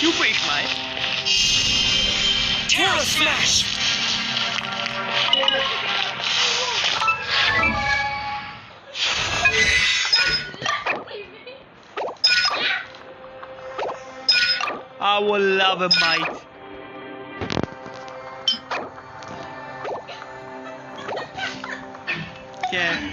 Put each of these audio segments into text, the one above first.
You break my Terror Smash! I will love a mate. Yeah.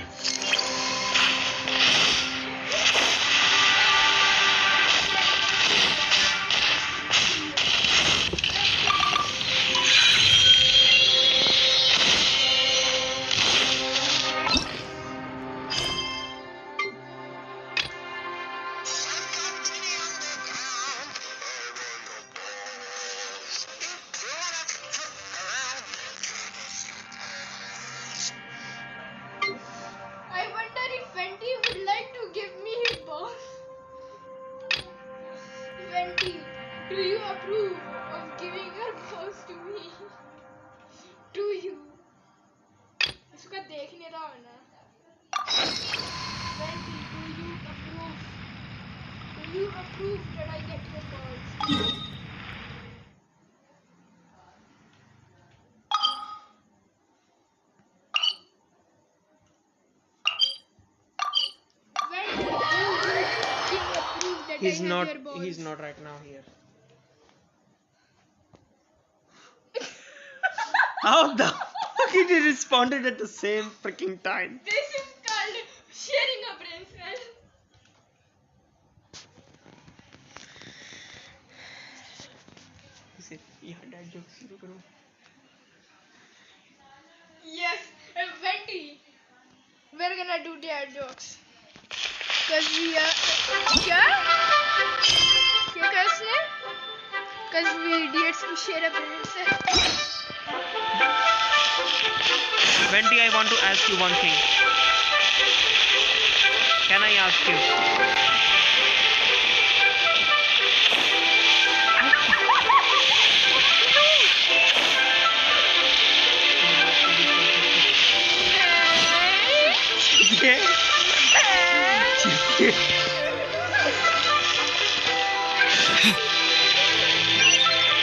I wonder if Venti would like to give me his boss. Venti, do you approve of giving your boss to me? Do you? इसका देखने रहा है ना. Venti, do you approve? Do you approve that I get your balls? He's not right now here. How the fuck did he responded at the same freaking time? This is called sharing a brain cell. He said, "Yeah, dad jokes शुरू करो." Yes, Venti. We're gonna do dad jokes. Cause we are. क्या? क्या कहा उसने? Cause we idiots who share a brain cell. Venti, I want to ask you one thing. Can I ask you?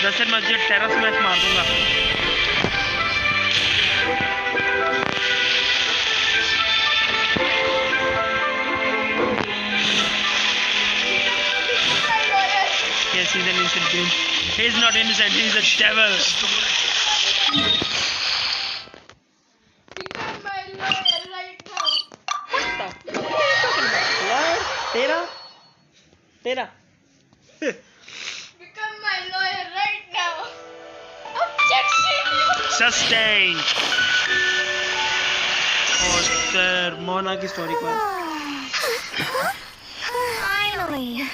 दस मैं तुझे terror smash मार दूंगा. Yes, he's an innocent being. He's not innocent, he's a devil. Become my lawyer right now. What the fuck are you talking about? Lawyer? Tera? Become my lawyer right now. Objection! Sustained. और sir Mona की story को. Finally.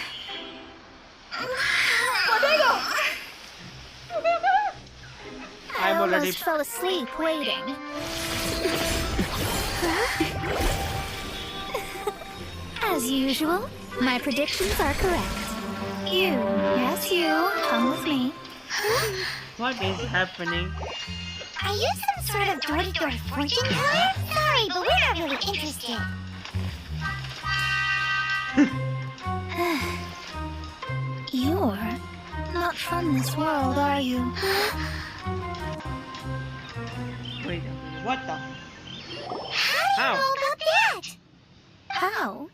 I I'm already. almost fell asleep waiting. As usual, my predictions are correct. You, yes you, come with me. What is happening? Are you some sort of door-to-door fortune teller? Sorry, but we're not really interested. You're not from this world, are you? Wait, what the? How do you know about that? How?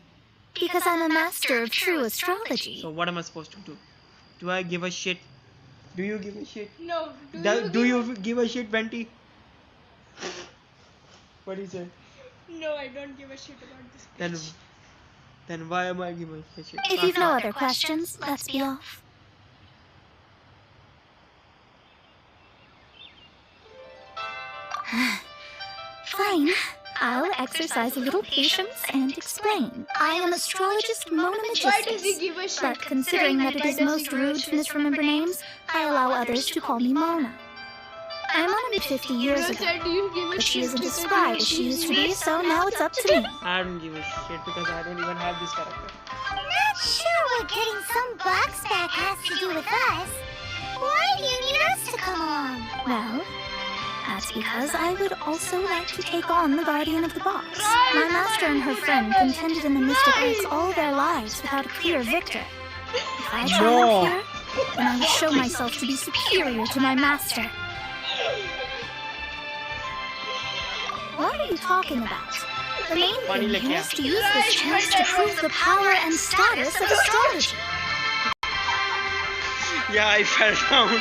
Because I'm a master of true astrology. So what am I supposed to do? Do I give a shit? Do you give a shit? No. Do you give a shit, Venti? What do you say? No, I don't give a shit about this bitch. Then why am I giving a shit? If you've no other questions, let's be off. Fine. I'll exercise a little patience and explain. I am astrologist Mona Why does he Magistus. give a shit? But considering that it is most rude to misremember names, I allow others to call me Mona. I'm on a 50 years ago, Do you give a but she shit isn't as because spry you as she give used to a be, shit? so now it's up to me. I don't give a shit because I don't even have this character. Not sure what getting some box back has to do with us. Why do you need us to come along? Well, that's because I would also like to take on the Guardian of the Box. My master and her friend contended in the Mystic Lakes all their lives without a clear victor. If I triumph here, then I would show myself to be superior to my master. What are you talking about? The main thing here is to use this chance to prove the power and status of astrology. Yeah, I fell down.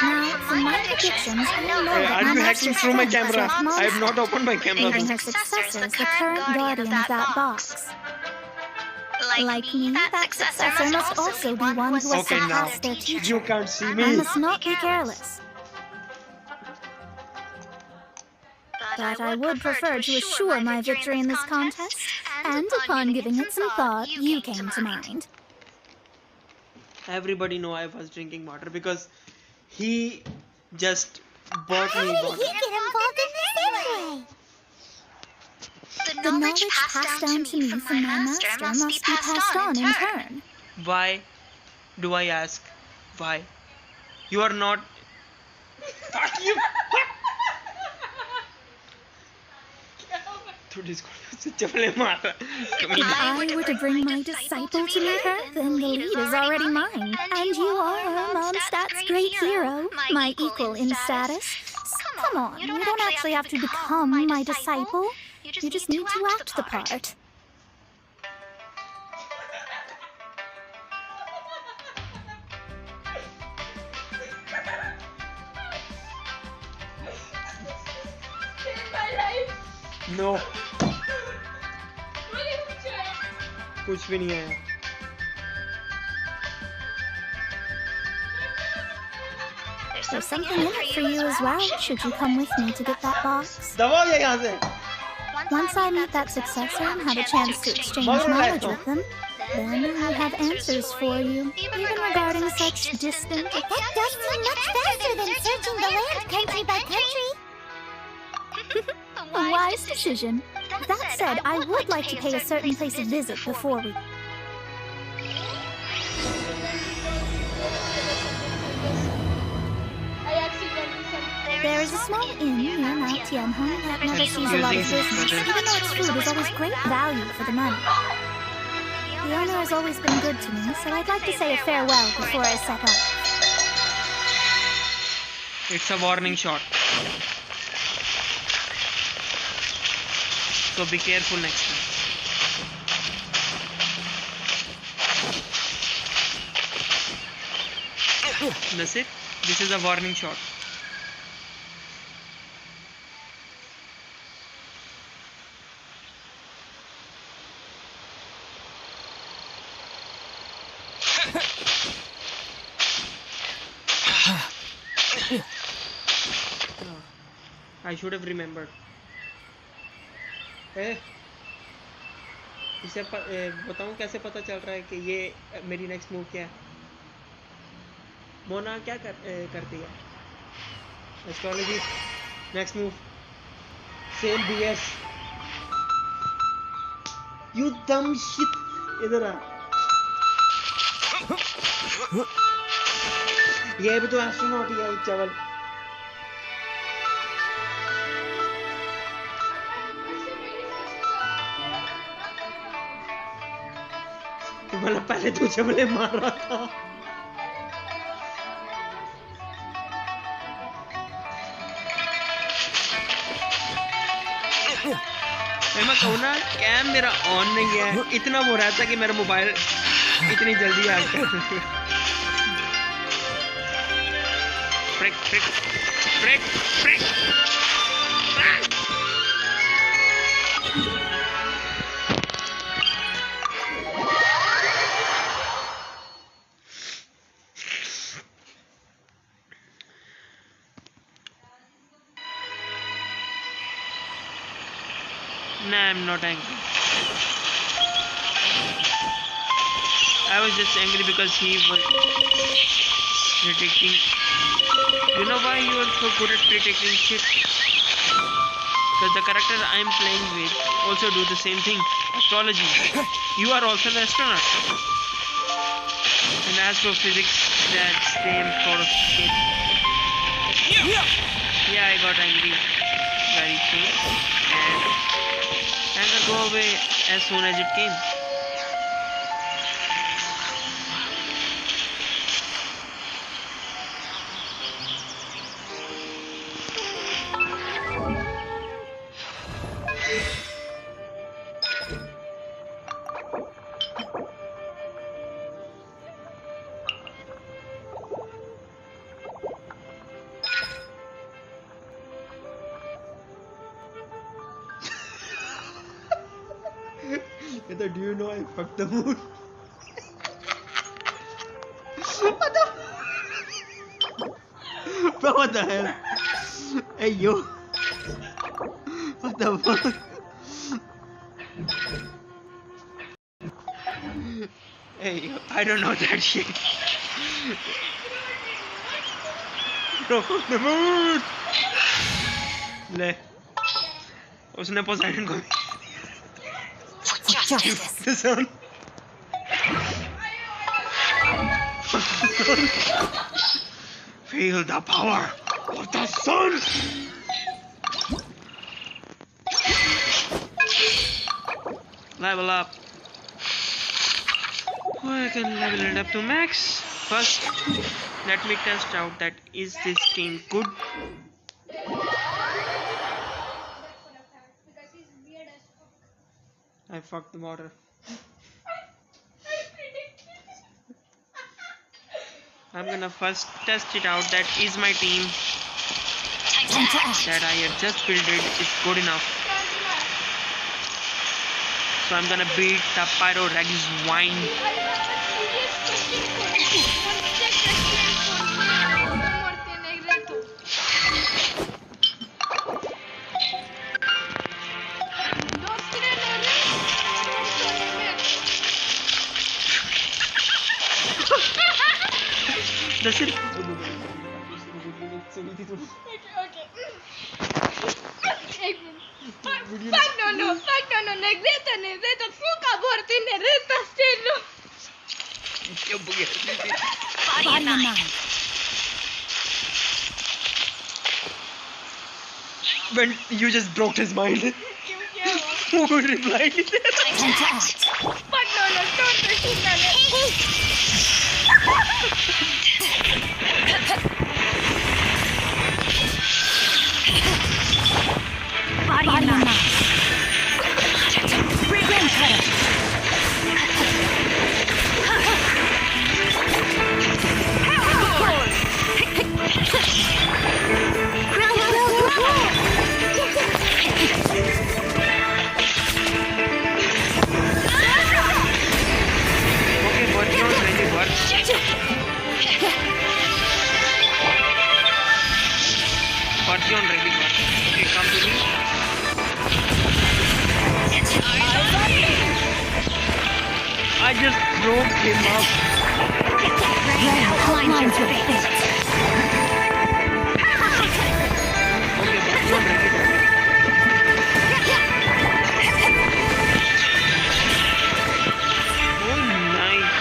Now, for my predictions, I know that Are you my hacking through my camera? I have not opened my camera. making her successor the current guardian of that box. Like me, that successor must also be one who has Okay, now. surpassed their teacher. You can't see I me. must not be careless. But I would prefer to assure my victory in this contest, and upon giving it some thought, you came to mind. Everybody know I was drinking water because he just bought How me did water. he get involved in this anyway? The knowledge passed down to me from my master must be passed on in turn. Why do I ask? Why? You are not. Fuck you! If I were to bring my disciple to meet her, then the lead is already mine. And you are Mondstadt's great hero, my equal in status. So come on, you don't actually have to become my disciple. You just need to act the part. No. कुछ भी नहीं है. There's something in it for you as well, should you come with me to get that box. दबाओ ये यहाँ से. Once I meet that successor and have a chance to exchange knowledge with them, then I'll have answers for you, even regarding such distant... That does seem much faster than searching the land country by country. A wise decision. That said, I would like to pay a certain place a visit before we... There is a small inn near Mount Tianhong that never sees a lot of business, even though its food is always great value for the money. The owner has always been good to me, so I'd like to say a farewell before I set off. It's a warning shot. So be careful next time. That's it. This is a warning shot. I should have remembered. इसे बताऊं कैसे पता चल रहा है कि ये मेरी नेक्स्ट मूव क्या है. मोना क्या करती है? Astrology next move same BS. You dumb shit. इधर आ. ये भी तो एस्ट्रोनॉट ही है चावल. मतलब पहले तो जबले मार रहा था. मैं कहूँ ना कैम मेरा ऑन नहीं है. इतना वो रहा था कि मेरा मोबाइल इतनी जल्दी आ गया. फ्रिक फ्रिक फ्रिक फ्रिक. Nah, I'm not angry. I was just angry because he was predicting. You know why you are so good at predicting shit? Because the character I'm playing with also do the same thing. Astrology. You are also an astronaut. In astrophysics, that same sort of shit. Yeah, I got angry very soon. And anger go away as soon as it came. Brother, do you know I fucked the moon? What the? Bro, what the hell? Hey, yo. What the fuck? Hey, yo, I don't know that shit. Bro, fuck the moon. ले उसने Poseidon को the sun. Feel the power of the sun. Level up. I can level it up to max. First, let me test out that is this team good. I fucked the water. I'm gonna first test it out that is my team that I have just built it is good enough. So I'm gonna beat the Pyro Regis wine. That's it. When you just broke his mind. Who would reply to that? Fortune ready. Okay, come to me. I just broke him up. Okay, Fortune ready. Oh, nice.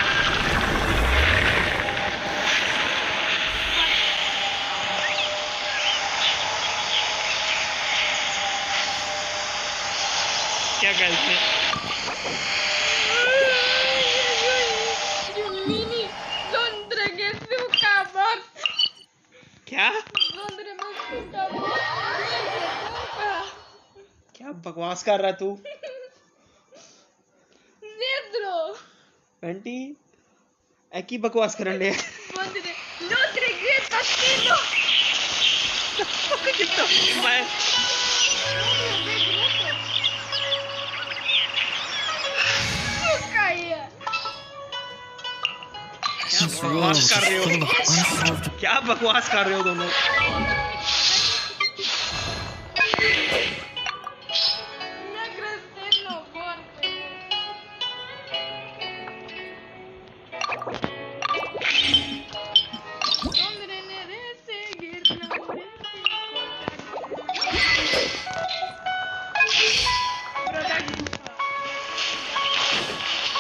क्या कहते हैं क्या क्या बकवास कर रहा तू बंटी एक ही बकवास करन दे मैं बकवास कर रहे हो क्या बकवास कर रहे हो दोनों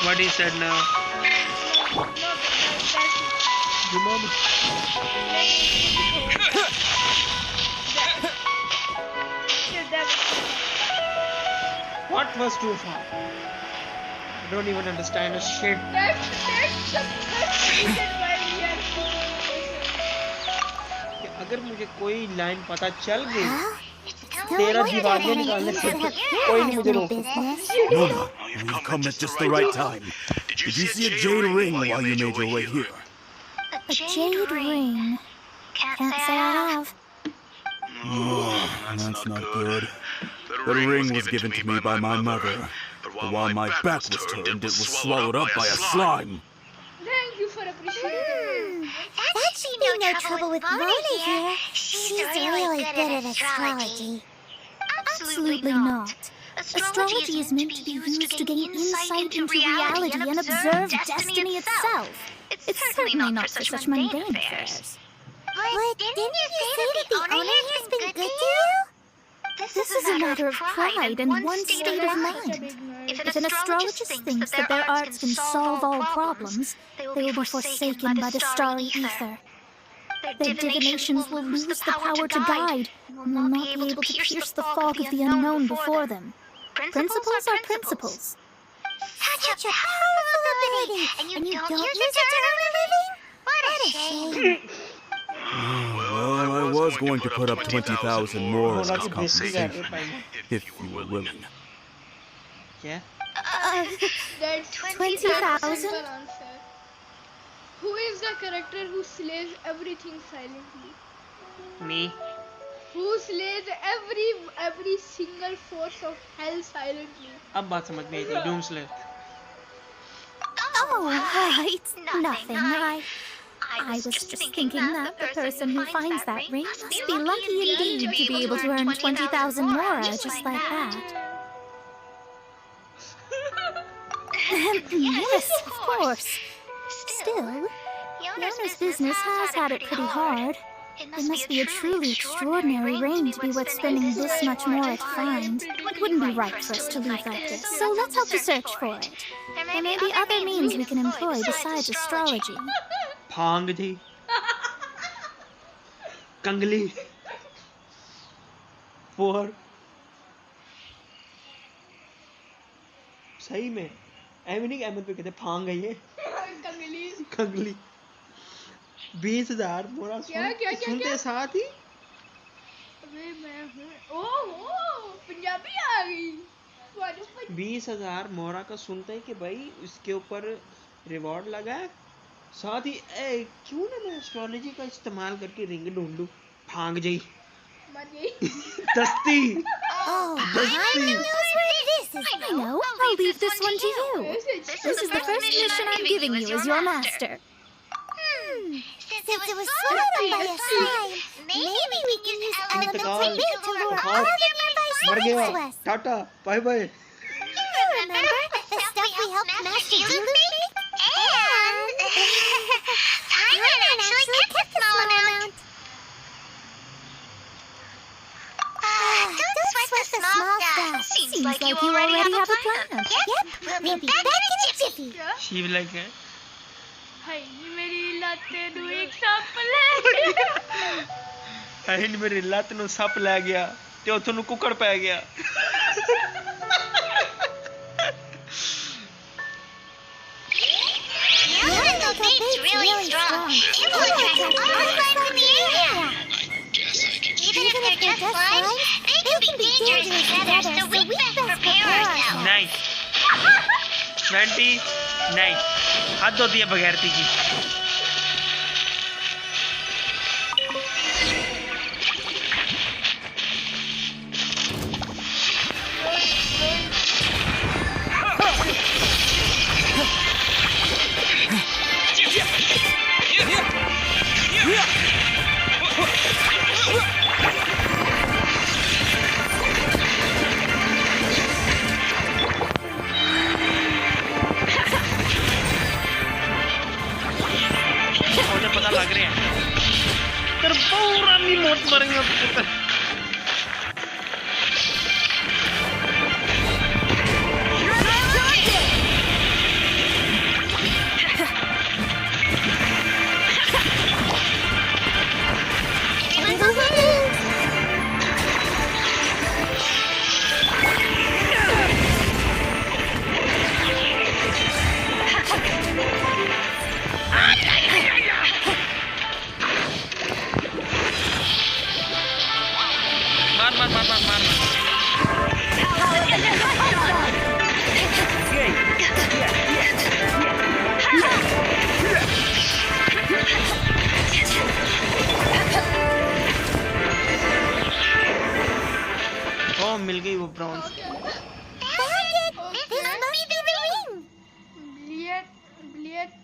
What he said now? What was too far? I don't even understand a shit. That's the reason why we are कि अगर मुझे कोई लाइन पता चल गई तेरा दिवालियां निकालने से कोई नहीं मुझे रोक Nona, you've come at just the right time. Did you see a jade ring while you made your way here? A jade ring. Can't say I have. Oh, that's not good. The ring was given to me by my mother. But while my back was turned, it was swallowed up by a slime. Thank you for appreciating. That should be no trouble with Mona here. She's really good at astrology. Absolutely not. Astrology is meant to be used to gain insight into reality and observe destiny itself. It's certainly not for such mundane affairs. But didn't you say that the owner here has been good to you? This is a matter of pride and one's state of mind. If an astrologist thinks that their arts can solve all problems, they will be forsaken by the starry ether. Their divinations will lose the power to guide and will not be able to pierce the fog of the unknown before them. Principles are principles. Such a powerful ability, and you don't use it to earn a living? What a shame. Well, I was going to put up 20,000 more as compensation, if you were willing. Yeah. That's 20,000? simple answer. Who is the character who slays everything silently? Me. Who slays every single force of hell silently? अब बात समझ में आई थी. Doom Slayer. Oh, it's nothing. I was just thinking that the person who finds that ring must be lucky indeed to be able to earn 20,000 more just like that. Yes, of course. Still, Yona's business has had it pretty hard. It must be a truly extraordinary ring to be worth spending this much more to find. It wouldn't be right for us to leave like this, so let's help to search for it. There may be other means we can employ besides astrology. भांग थी. कंगली. पोहर. सही में एमिनिक अहमद पे कहते भांग है ये. कंगली. 20,000 मोरा सुनते साथ ही. अबे मैं हूँ. ओह पंजाबी आ गई. 20,000 मोरा का सुनते हैं कि भाई इसके ऊपर रिवॉर्ड लगा है. साथ ही क्यों ना मैं एस्ट्रोलॉजी का इस्तेमाल करके रिंग ढूंढूं. भांग जाई. मर गई. दस्ती. Oh, Paimon knows where this is. I know. I'll leave this one to you. This is the first mission I'm giving you as your master. Since it was swallowed by a slime, maybe we can use elemental tape to lure other nearby मर slime गया. to us. टाटा. Bye bye. You remember the stuff we helped Master Dealer make? And Paimon actually kept the small amount. Don't sweat the small stuff. Seems like you already have a plan. Yep, we'll be back in a jiffy. She भी लग गया. हाय मेरी लाते दो एक सांप ले गया. अहिन मेरी लत ਨੂੰ ਸੱਪ ਲੈ ਗਿਆ ਤੇ ਉਥੋਂ ਨੂੰ ਕੁੱਕੜ ਪੈ ਗਿਆ. Elemental tape's really strong. It will attract all slimes in the area. Even if they're just slimes, they can be dangerous together, so we best prepare ourselves. Nice. 20 nice. हद होती है बगैरती की. मुझे पता लग रहा है. तेरे पूरा नहीं मौत मरेंगे पुत्र.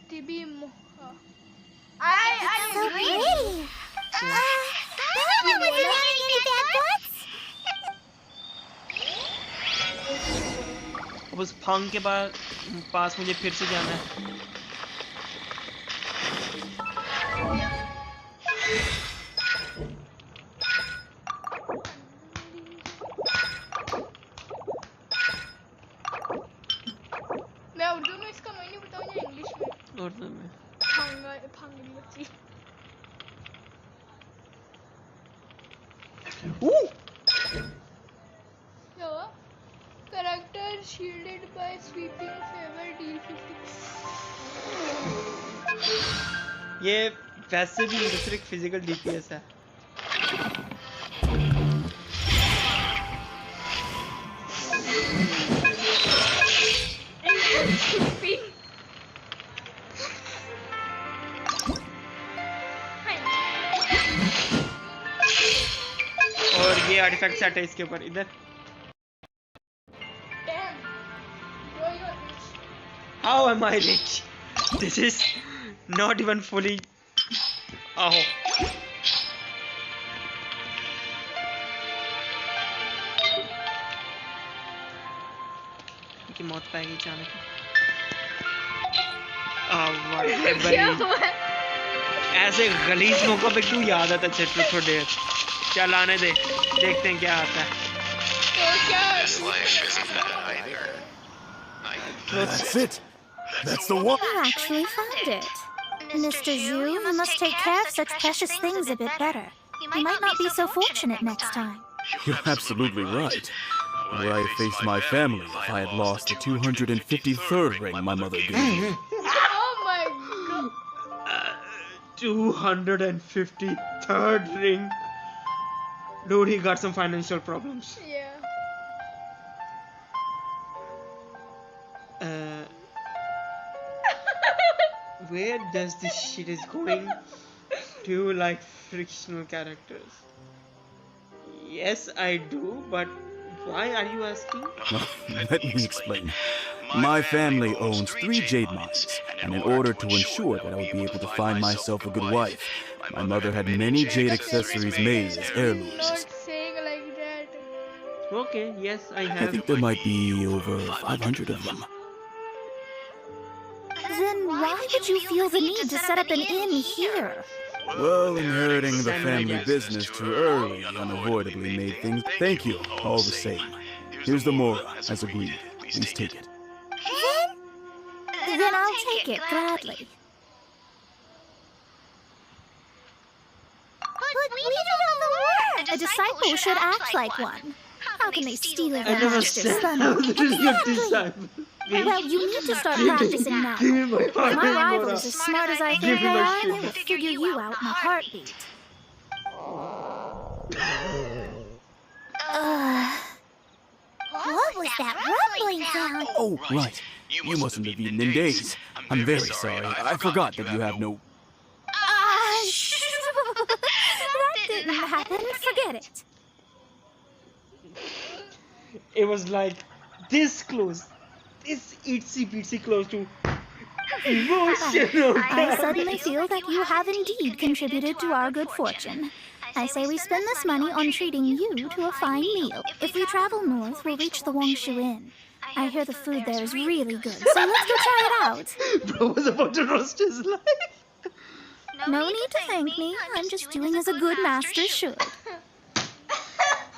Tibi Moha. It's so pretty. That one wasn't having any bad thoughts. अब उस फंग के पास मुझे फिर से जाना है. मैं उर्दू में इसका मायने बताऊं या इंग्लिश में? उर्दू में. फंगली बच्ची. क्या हुआ? Character shielded by sweeping favor deal 50. ये वैसे भी सिर्फ फिजिकल डीपीएस है. Sweeping. और ये आर्टिफैक्ट सेट है इसके ऊपर इधर. Damn. Bro, you're rich. How am I rich? This is not even fully. Oh. की मौत पाएगी अचानक. क्या हुआ? ऐसे गलीज मौकों पे क्यों याद आता है ट्रूथ और डेयर? चल आने दे, देखते हैं क्या आता है. तो क्या? That's it. That's the one. You actually found it. Mr. Zhu, you must take care of such precious things a bit better. You might not be so fortunate next time. You're absolutely right. Would I have faced my family if I had lost the 253rd ring my mother gave me? Oh my god. 253rd ring. Dude, he got some financial problems. Yeah. Where does this shit is going? Do you like fictional characters? Yes, I do, but why are you asking? Let me explain. My family owns 3 jade mines, and in order to ensure that I would be able to find myself a good wife, my mother had many jade accessories made as heirlooms. Not saying like that. Okay, yes, I I have. think there might be over 500 of them. Then why would you feel the need to set up an inn here? Well, inheriting the family business too early unavoidably made things. Thank you, all the same. Here's the mora, as agreed. Please take it. Then I'll take it gladly. But we don't know the word. A disciple should act like one. How can they steal their I never master's said I thunder? was really a disciple. Well, you need to start practicing now. Give me my If my fucking rival mora. is as smart as I Give think me they my are, shit. they will figure you out in a heartbeat. What was that rumbling sound? Oh, right. You mustn't have eaten in days. I'm very sorry. I forgot that you have no... That didn't happen. Forget it. It was like this close. This itsy bitsy close to emotional. I suddenly feel that you have indeed contributed to our good fortune. I say we spend this money on treating you to a fine meal. If we travel north, we'll reach the Wongshu Inn. I hear the food there is really good, so let's go try it out. Bro was about to roast his life. No need to thank me. I'm just doing as a good master should.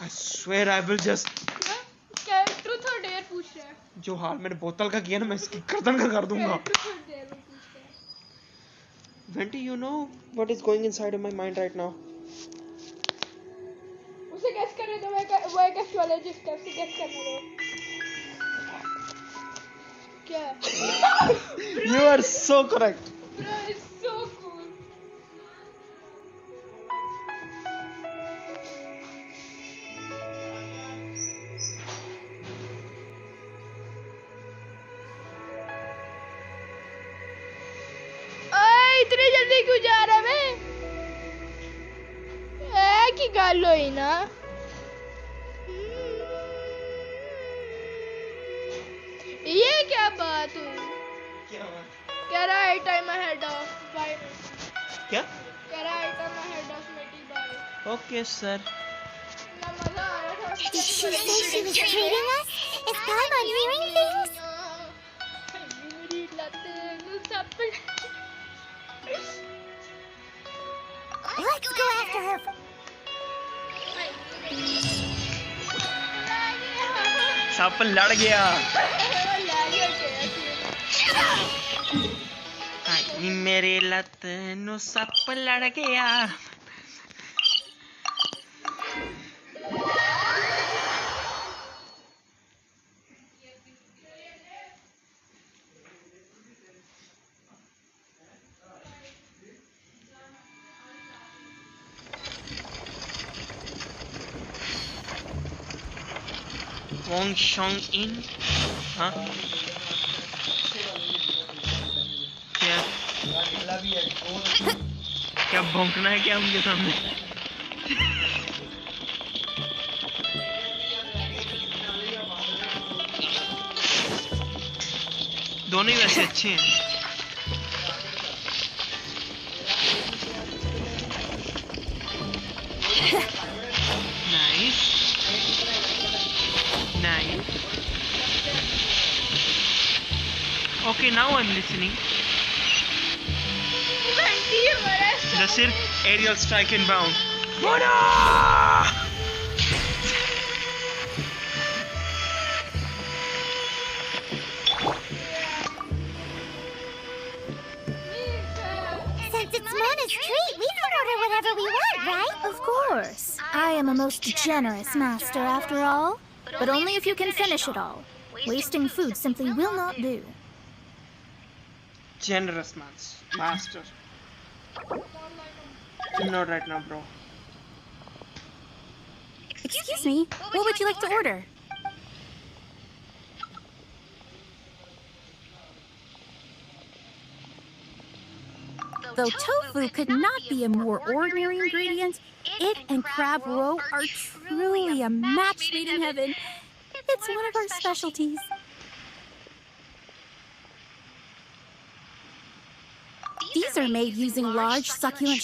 I swear I will just. क्या truth or dare पूछ रहा है? जो हाल मैंने बोतल का किया ना मैं इसकी गर्दन का कर दूंगा. Truth or dare वो पूछ रहा है. Venti, you know what is going inside of my mind right now? उसे guess करने दो. वो एक astrologist है. उसे guess करने दो. क्या? You are so correct. Bro, it's so cool. इतनी जल्दी क्यों जा रहा मैं? की गल होई ना. ये क्या बात हुई? क्या हुआ? कह रहा right time ahead of by क्या? कह रहा item ahead of मेरी by Okay, sir. ना मजा आ रहा था Did she say she was treating us? Is Paimon hearing things? मेरी लत सब Let's go after her. सांप लड़ गया. हाय मेरे लत नु सांप लड़ गया. Wong Shong In, हाँ? क्या? क्या भौंकना है क्या उनके सामने? दोनों ही वैसे अच्छे हैं. Nice. Nice. Okay, now I'm listening. The Sir aerial strike inbound. Mona! Since it's Mona's treat, we can order whatever we want, right? Of course. I am a most generous master, after all. But only if you can finish it all. Wasting food simply will not do. Generous master. Not right now, bro. Excuse me, what would you like to order? Though tofu could not be a more ordinary ingredient, it and crab roe are truly a match made in heaven. It's one of our specialties. These are made using large, succulent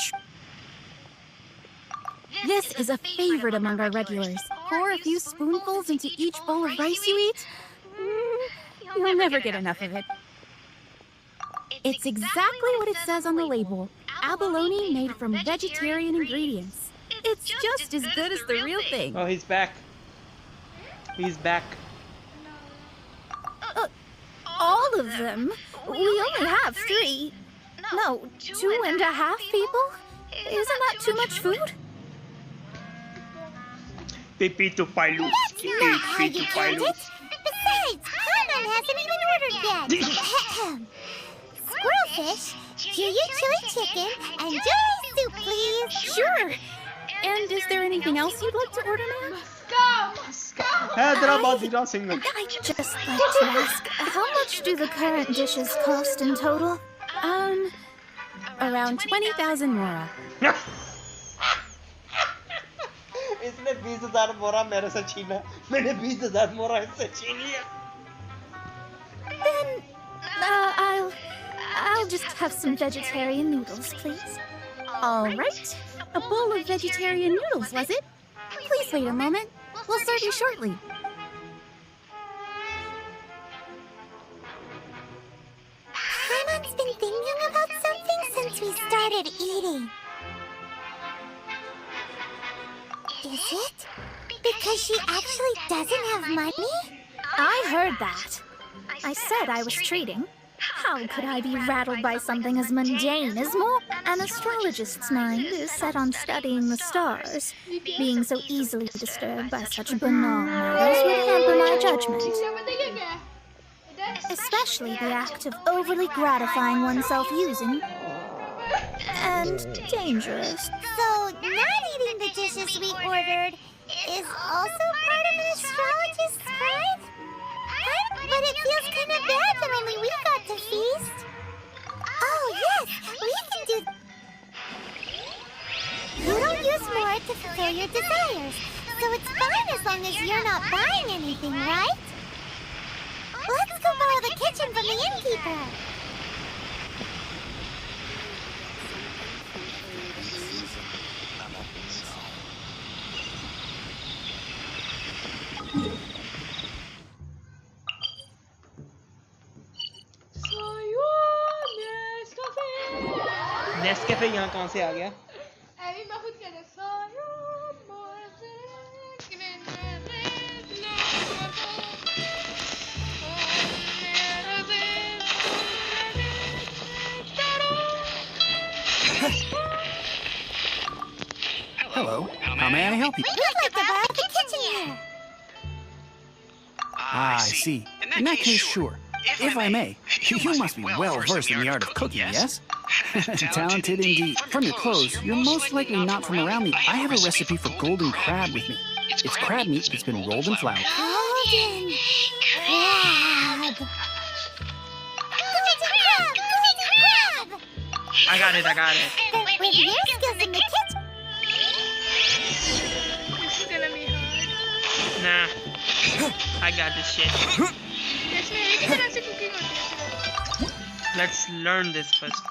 This is a favorite among our regulars. Pour a few spoonfuls into each bowl of rice you eat. You'll never get enough of it. It's exactly what it says on the label. Abalone made from vegetarian ingredients. It's just as good as the real thing. Oh, he's back. He's back. All of them? We only have 3. No, 2.5 people? Isn't that too much food? Pepito Pilot. That's not how you count it. Besides, Paimon hasn't even ordered yet. Squirrelfish, Juyu chili chicken, and Julie soup, please. Sure. And is there anything else you'd like to order, ma'am? Hyderabad single. I'd just like to ask, how much do the current dishes cost in total? Around 20,000 mora. इसने 20,000 मोरा मेरे से छीना. मैंने 20,000 मोरा इससे छीन लिया. Then, I'll just have some vegetarian noodles, please. All right. A bowl of vegetarian noodles, was it? Please wait a moment. We'll serve you shortly. Paimon's been thinking about something since we started eating. Is it? Because she actually doesn't have money? I heard that. I said I was treating. How could I be rattled by something as mundane as more? An astrologist's mind is set on studying the stars. Being so easily disturbed by such banal matters would hamper my judgment. Especially the act of overly gratifying oneself using. And dangerous. So, not eating the dishes we ordered is also part of an astrologist's pride? But it feels kind of bad that only we got to feast. Oh, yes, we can do... You don't use more to fulfill your desires, so it's fine as long as you're not buying anything, right? Let's go borrow the kitchen from the innkeeper. Nescafe यहाँ कहाँ से आ गया? अभी मैं खुद कह रहा Hello. How may I help you? We'd like to borrow the kitchen here. Ah, I see. In that case, sure. If I may, you must be well versed in the art of cooking, yes? Talented indeed. From your clothes, you're most likely not from around me. I have a recipe for golden crab with me. It's crab meat that's been rolled in flour. Golden crab. Golden crab. Golden crab. I got it. But with your skills in the kitchen. This is gonna be hard. Nah, I got this shit. इसमें एक ही तरह से cooking होती है. Let's learn this first.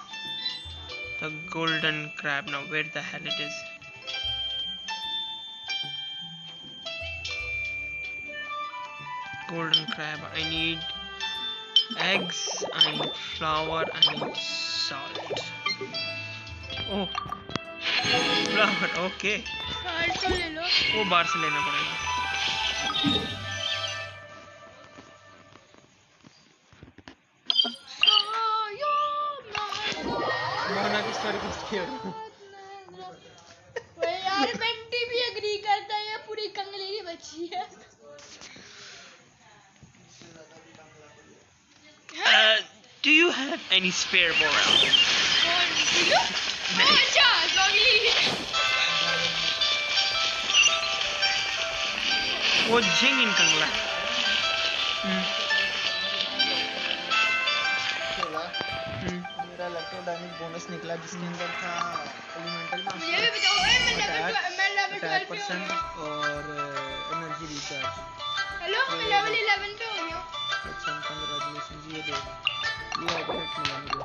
The golden crab. Now, where the hell it is? Golden crab. I need eggs. I need flour. I need salt. Oh, flour. Okay. Salt को ले लो. वो बाहर से लेना पड़ेगा. मोना की स्टोरी किसकी हो? वो यार बंटी भी एग्री करता है, ये पूरी कंगली की बच्ची है. Do you have any spare morale? अच्छा, कंगली. वो झिंग इन कंगला. मेरा इलेक्ट्रोडायनेमिक बोनस निकला जिसके अंदर था एलिमेंटल मुझे भी बताओ. मैं लेवल 12 पे हूँ. और एनर्जी रिचार्ज. हेलो, मैं लेवल 11 पे हो गया. अच्छा, कांग्रेचुलेशन. ये देख, ये अपडेट मिला मुझे.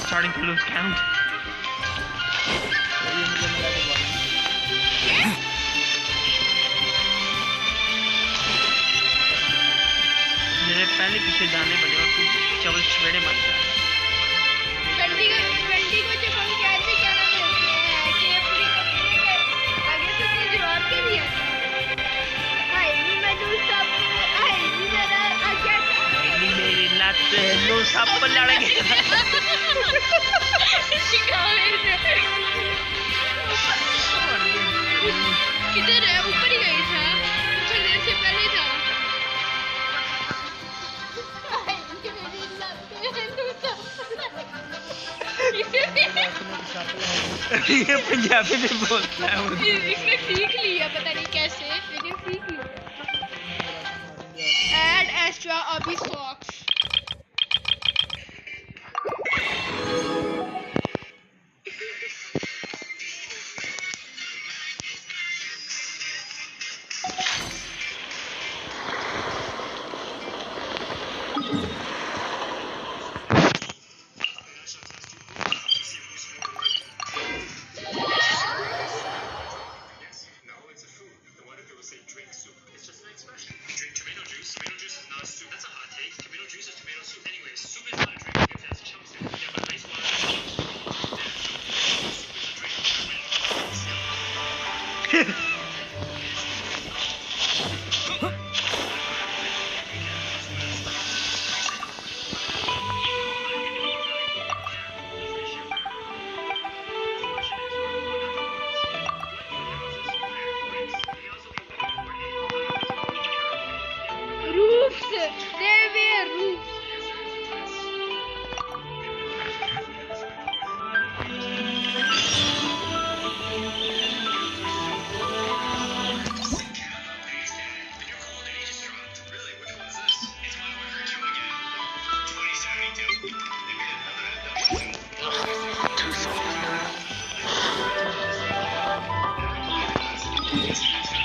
Starting to lose count. ये मुझे मिला तो बोनस. मेरे पहले पीछे जाने पड़े और तू चवल छेड़े मत जा. 20 को जब हम कहते क्या नाम है कि पूरी कंपनी के आगे से तो जवाब के दिया था. हाय नी मैं दूर सब हाय नी मेरा आज्ञा नहीं मेरी लात लो सब लड़ गया. शिकायत किधर है? ऊपर ही गई था. कुछ देर से पहले था. ये पंजाबी में बोलता है. इसने सीख लिया, पता नहीं कैसे, लेकिन सीख लिया. Add extra अभी socks.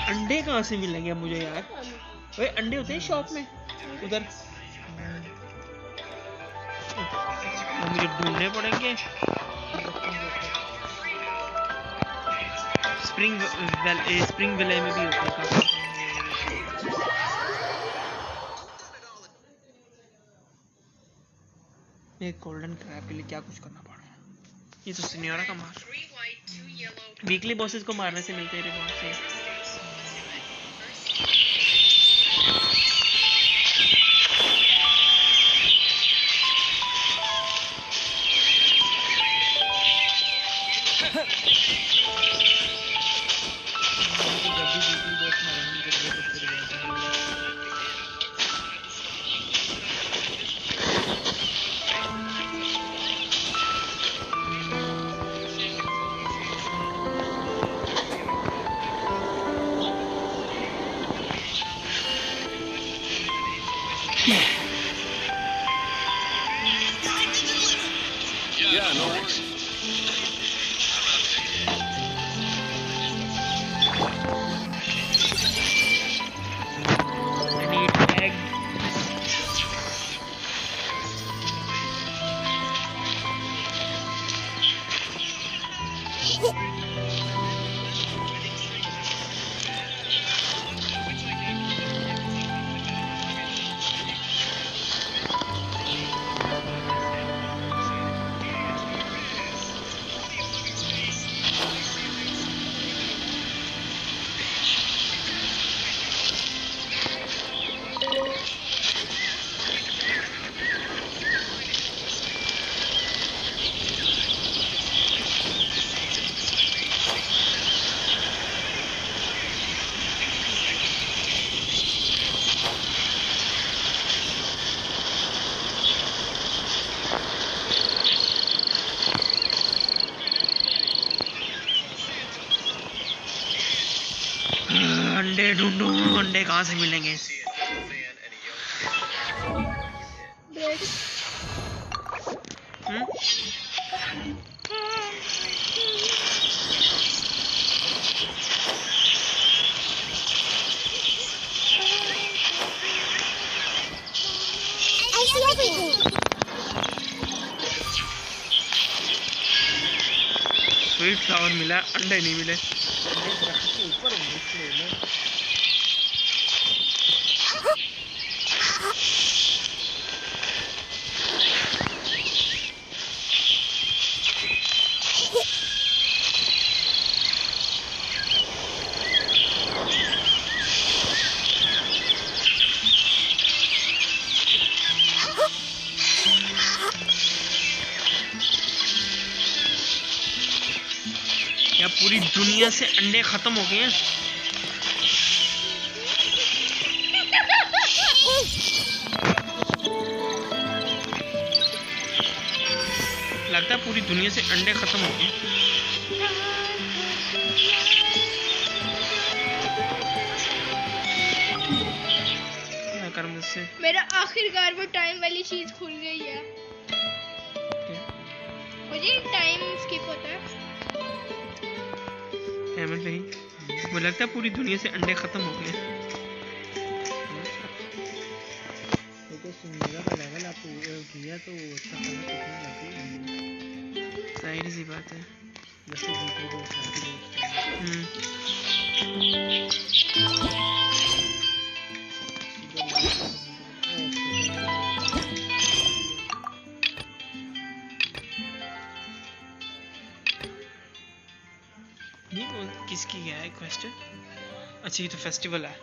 अंडे कहाँ से मिलेंगे अब मुझे यार? भाई अंडे होते हैं शॉप में उधर. मुझे ढूंढने पड़ेंगे. स्प्रिंग वैली में भी होता था. एक गोल्डन क्रैब के लिए क्या कुछ करना पड़ रहा है। ये तो सिनियरा का मार। वीकली बॉसेस को मारने से मिलते हैं रिवॉर्ड से। जब भी वीकली बॉस मारेंगे मुझे बहुत अच्छे reward Yeah, no worries. I need egg. अंडे ढूंढो, अंडे कहाँ से मिलेंगे? I see everything. Sweet flower मिला, अंडे नहीं मिले। दरख्त के ऊपर होंगे इसलिए में क्या पूरी दुनिया से अंडे खत्म हो गए हैं? लगता है पूरी दुनिया से अंडे खत्म हो गए। क्या करूं मुझसे? मेरा आखिरकार वो टाइम वाली चीज खुल गई है। मुझे टाइम स्किप होता है। अहमद भाई, मुझे लगता है पूरी दुनिया से अंडे खत्म हो गए। तो सुनिएगा का लेवल आप किया तो अच्छा खाना कितना लगती है। जाहिर सी बात है। जैसे दूसरे को ये वो किसकी गया है क्वेश्चन? अच्छा ये तो फेस्टिवल है।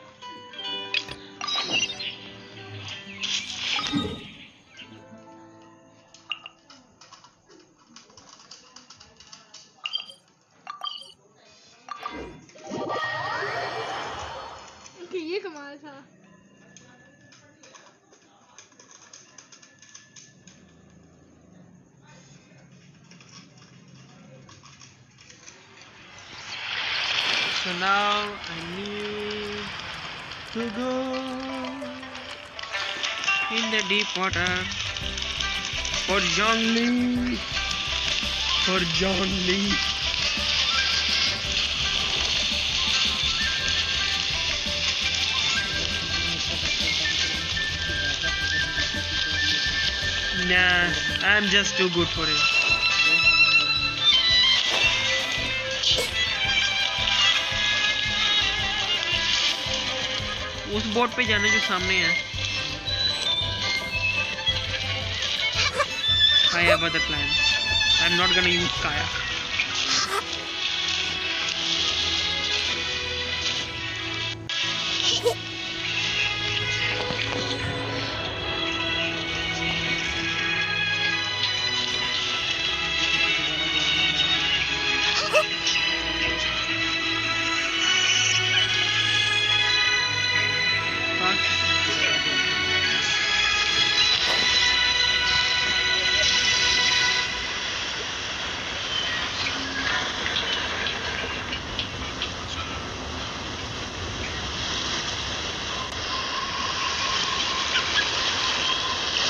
ये कमाल था। So now I need to go in the deep water for John Lee. For John Lee. Nah, I'm just too good for it. उस बोट पे जाना जो सामने है। I have other plans. I'm not gonna use Kaya.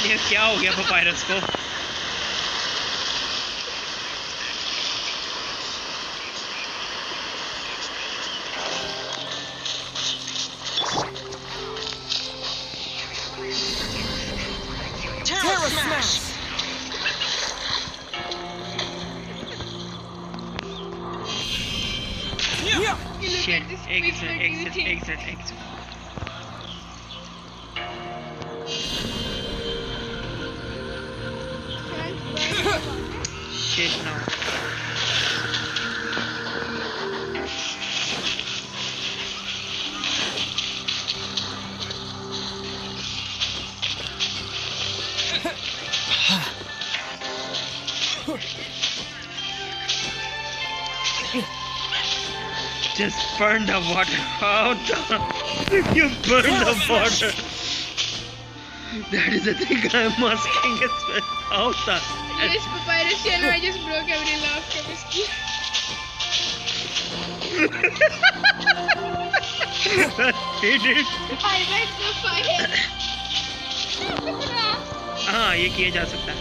ये क्या हो गया पपायरस को? Shit, exit. Shit, no. Just burn the water out. You burn the water. That is the thing I'm asking as well. Out the. Yes, Papyrus, you know, I just broke every law of chemistry. He did. I went to fire. हाँ ये किया जा सकता है.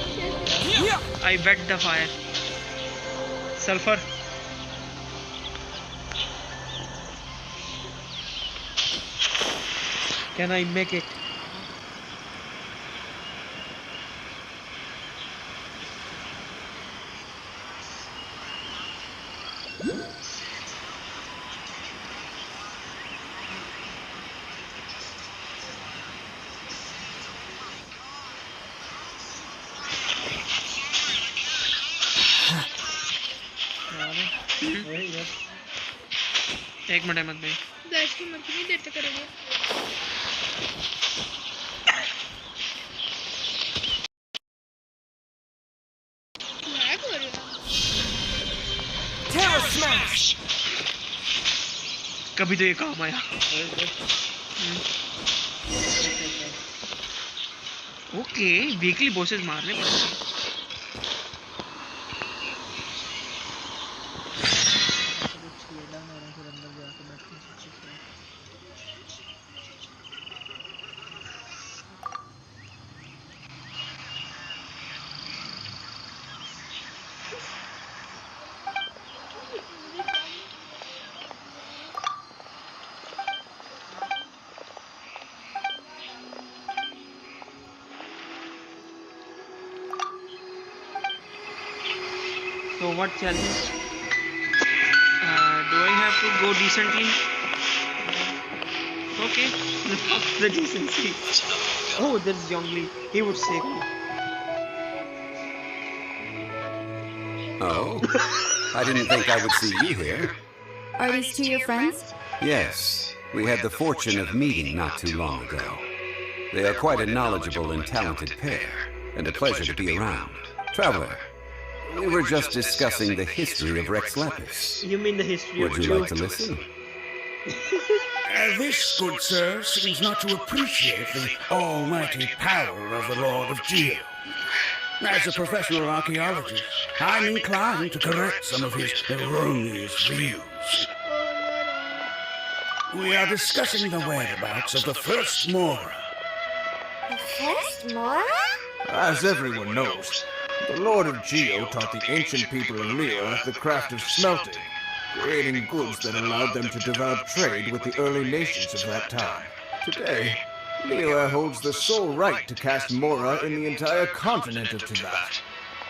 I wet the fire. Sulfur. Can I make it? एक minute मत भाई. 10 की मत कितनी देर तक करोगे? क्या कर रहे हो? Terror smash! कभी तो ये काम आया. ओके वीकली बॉसेस मारने पड़ते हैं. So what challenge? Do I have to go decently? Okay, the decency. Oh, there's Yongli. He would save me. Oh, I didn't think I would see you here. Are these two your friends? Yes, we had the fortune of meeting not too long ago. They are quite a knowledgeable and talented pair, and a pleasure to be around. Traveler, we were just discussing the history of Rex Lapis. You mean the history of Would you like to listen? This, good sir, seems not to appreciate the almighty power of the Lord of Geo. As a professional archaeologist, I'm inclined to correct some of his erroneous views. We are discussing the whereabouts of the first Mora. The first Mora? As everyone knows, the Lord of Geo taught the ancient people of Leo the craft of smelting, creating goods that allowed them to develop trade with the early nations of that time. Today, Leo holds the sole right to cast Mora in the entire continent of Tibet.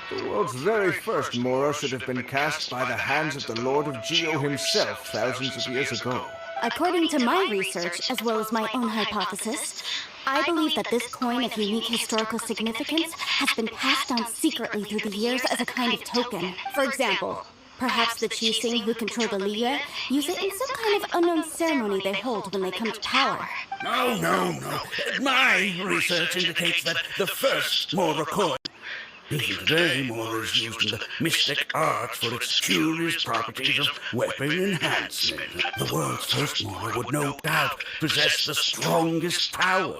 The world's very first Mora should have been cast by the hands of the Lord of Geo himself thousands of years ago. According to my research, as well as my own hypothesis, I believe that this coin of unique historical significance has been passed down secretly through the years as a kind of token. For example, perhaps the Chising who control the Liga use it in some kind of unknown ceremony they hold when they come to power. No. My research indicates that the first Mora coin. Even today, Mora is used in the mystic arts for its curious properties of weapon enhancement. The world's first Mora would no doubt possess the strongest power.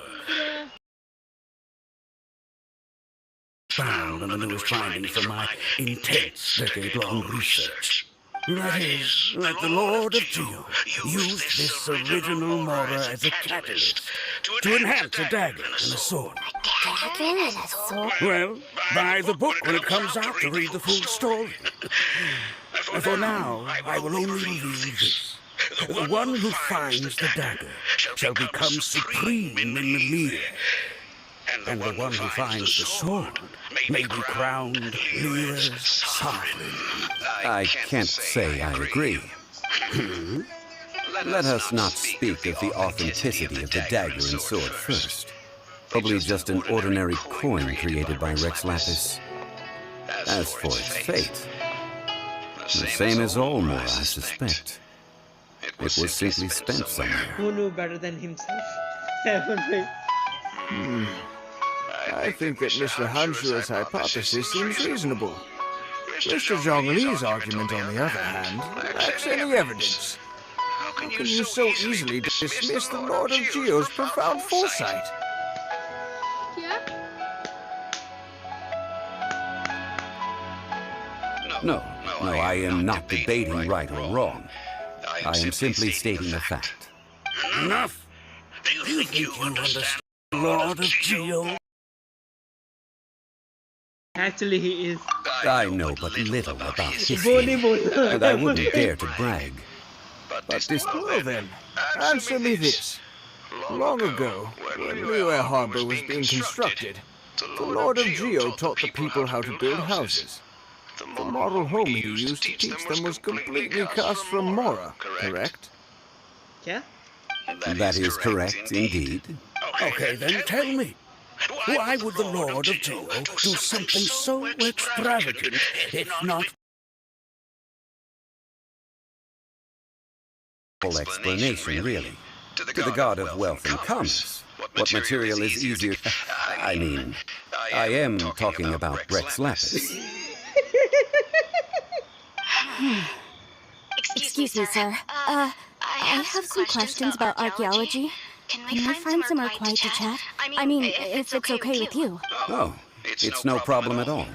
Found in the newest findings from my intense decade-long research. That is, that the Lord of Geo used this original Mora as a catalyst to enhance a dagger and a sword. Dagger and a sword? Well, buy the book when it comes out to read the full story. For now, I will only reveal this. The one who finds the dagger shall become supreme in the Lear. And the one who finds the sword may be crowned Lear's sovereign. I can't say I agree. Let us not speak of the authenticity of the dagger and sword first. Probably just an ordinary coin created by Rex Lapis. As for its fate, the same as all Mora, I suspect. It was simply spent somewhere. Who knew better than himself? I think that Mr. Hanshua's hypothesis seems reasonable. Mr. Zhongli's argument, on the other hand, lacks any evidence. How can you so easily dismiss the Lord of Geo's profound foresight? Yeah? No, I am not debating right or wrong. I am simply stating a fact. Enough! Do you think you understand the Lord of Geo? Actually, he is. I know but little about history, and I wouldn't dare to brag. But this... Well then, answer me this. Long ago, when Liyue Harbor was being constructed, the Lord of Geo taught the people how to build houses. The model home he used to teach them was completely cast from Mora, correct? Yeah? That is correct, indeed. Okay, then tell me. Why would the Lord of Geo do something so extravagant, if not... Full explanation, really. To the god of wealth and commerce, what material is easier... I mean, I am talking about Rex Lapis. Excuse me, sir. I have some questions about archaeology. Can we find somewhere quiet to chat? I mean, if it's okay with you. Oh, it's no problem at all.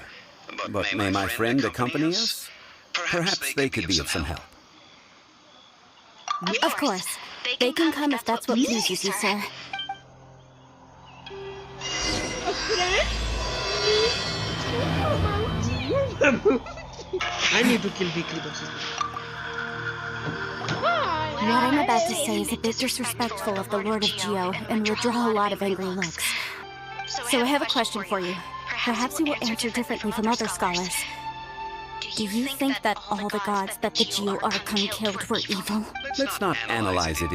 But may my friend accompany us? Perhaps they could be of some help. Of course. They can come if that's what pleases you, sir. I need to kill Bikri Boxes. What I'm about to say is a bit disrespectful of the Lord of Geo and would draw a lot of angry looks. So I have a question for you. Perhaps you will answer differently from other scholars. Do you think that all the gods that the Geo Archon killed were evil? Let's not analyze it.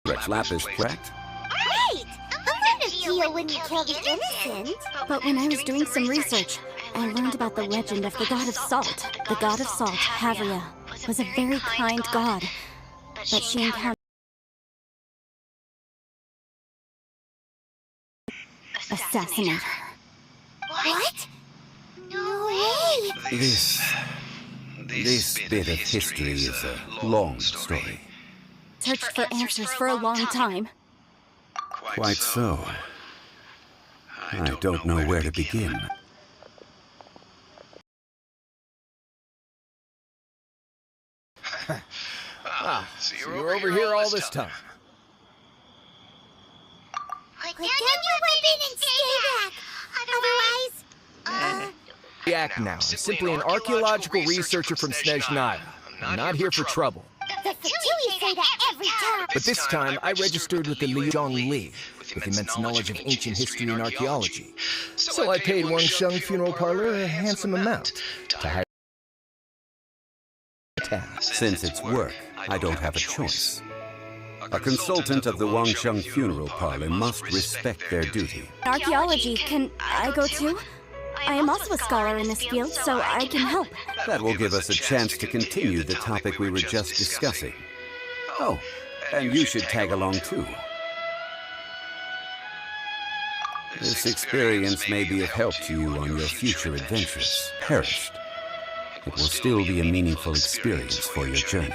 Rex Lapis, correct? Right! The Lord of Geo wouldn't kill the innocent. But when I was doing some research, I learned about the legend of the god of salt. The god of salt, Havria, was a very kind god, but she encountered assassinate her. What? No way! This bit of history is a long story. Searched for answers for a long time. Quite so. I don't know where to begin. So you're over here all this time. Put down your weapon and stay back. Otherwise, React now. I'm simply an archaeological researcher from Snezhnaya. I'm not here for trouble. the Fatui say that every time. But this time, I registered with the Li Zhongli, with immense knowledge of ancient history and archaeology. So I paid Wang Sheng Funeral Parlor a handsome amount to hire can. Since it's work, I don't have a choice. A consultant of the Wangsheng Funeral Parlor must respect their duty. Archaeology, can I go too? I am also a scholar in this field, so I can help. That will give us a chance to continue the topic we were just discussing. Oh, and you should tag along too. This experience may be of help to you on your future adventures. Perished. It will still be a meaningful experience for your journey.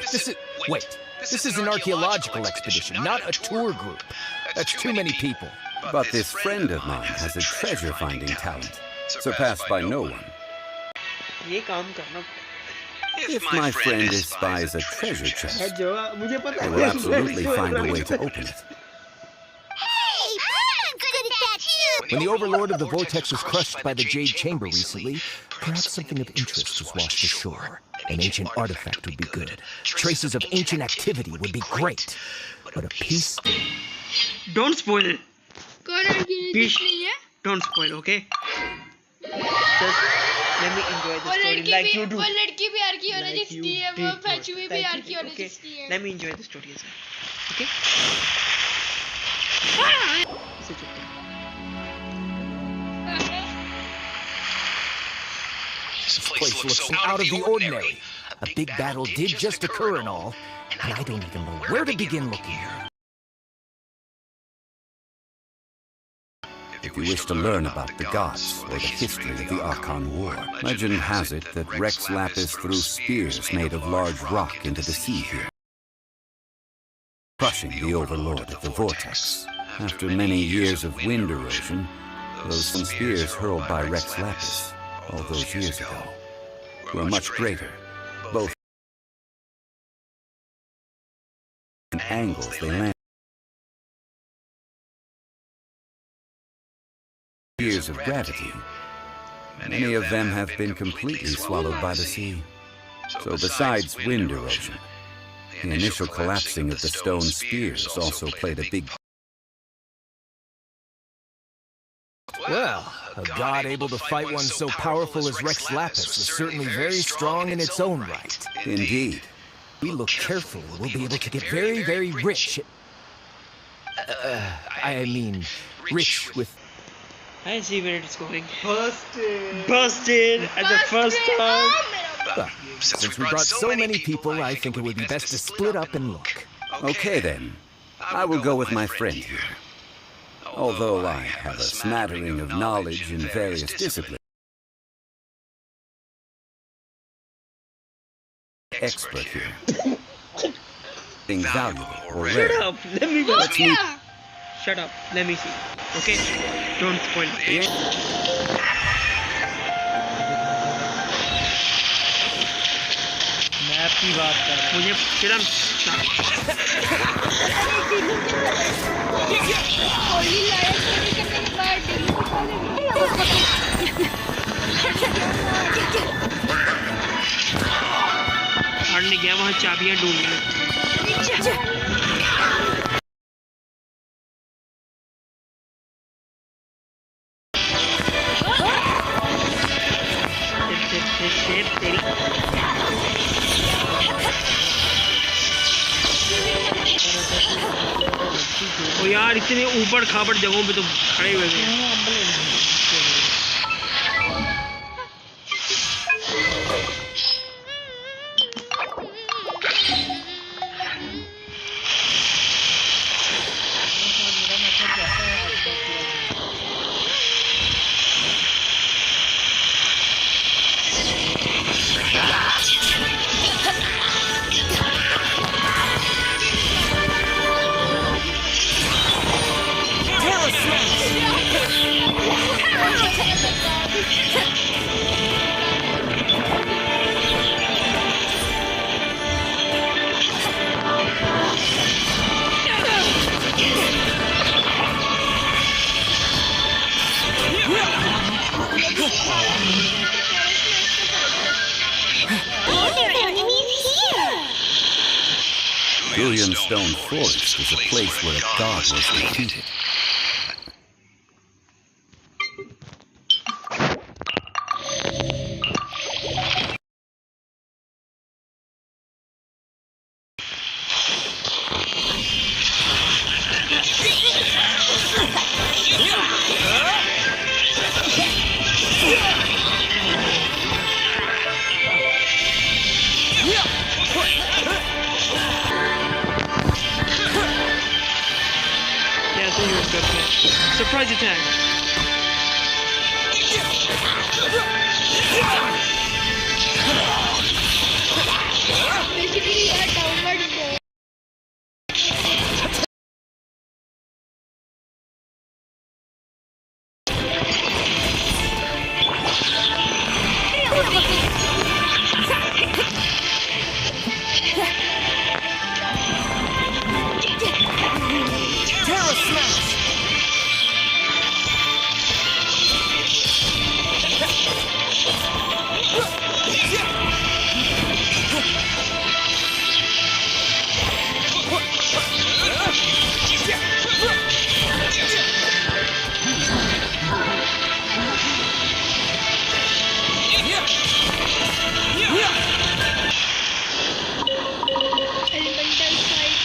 Wait. This is an archaeological expedition, not a tour group. That's too many people. But this friend of mine has a treasure-finding talent, surpassed by no one. ये काम करना If my friend espies a treasure chest, है जो मुझे पता they will absolutely find a way to open it. Hey, I'm good at that too. When the overlord of the vortex was crushed by the Jade Chamber recently, perhaps something of interest was washed ashore. An ancient artifact would be good. Traces of ancient activity would be great. But a piece... Don't spoil it. कौन लड़की Please, नहीं है? don't spoil, okay? Just let me enjoy the वो story लड़की like भी you do. वो लड़की भी आर्कियोलॉजिस्ट है, वो फैचू भी Like you आर्कियोलॉजिस्ट okay? है. Let me enjoy the story as well. Okay? इसे चुप कर. This place looks so out of the ordinary. A big battle did just occur and all, and I don't even know where to begin looking. If you wish to learn about the gods or the history of the Archon War, legend has it that Rex Lapis threw spears made of large rock into the sea here, crushing the overlord of the vortex. After many years of wind erosion, those spears hurled by Rex Lapis all those years ago were much greater, both in angles they landed. Years of gravity. Many of them have been completely swallowed by the sea. So besides wind erosion, the initial collapsing of the stone spears also played a big... Well, a god able to fight one so powerful as Rex Lapis is certainly very strong in its own right. Indeed. If we look carefully, we'll be able to get very, very rich. I mean, rich with... I see where it's going. Busted. Busted at the first time. Well, since we brought so many people, I think it would be best to split up and look. Okay then, I will go with my friend here. Although I have a smattering of knowledge in various disciplines. Expert here. Being valuable or rare. Shut up. Let me go. Let's meet. Shut up. Let me see. Okay? Don't spoil it. Map की बात कर रहा हूँ. मुझे फिर होली लायक करने के बाद हारने गया वहाँ चाबियाँ ढूंढने. ओ यार इतने ऊपर खाबड़ जगहों पे तो खड़े हुए हैं. William Stone Forest is a place where a god was defeated. Basically, a downward bow. Terra Smash! Elemental fight.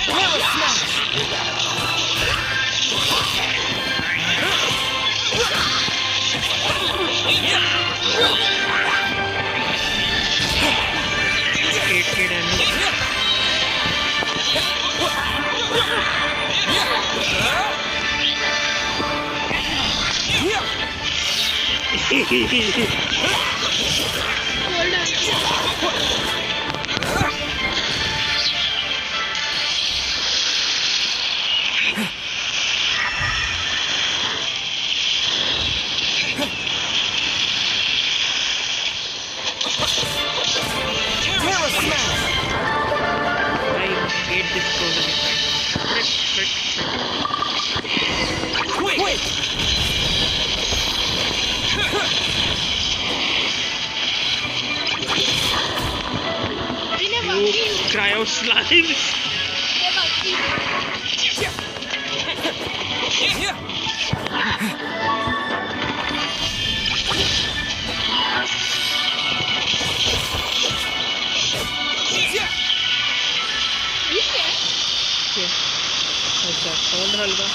Terra Smash! Eight damage. Terra Smash! I hate this frozen effect. Quick! You cryo slimes. अच्छा कौन हलवा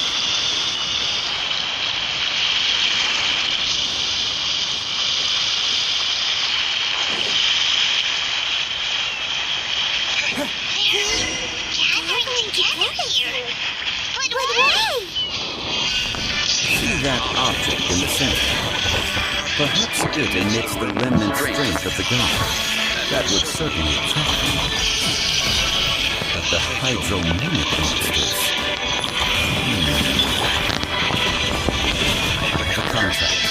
See that object in the center? Perhaps it emits the remnant strength of the god. That would certainly attract me. But the hydromimic monsters... The contract.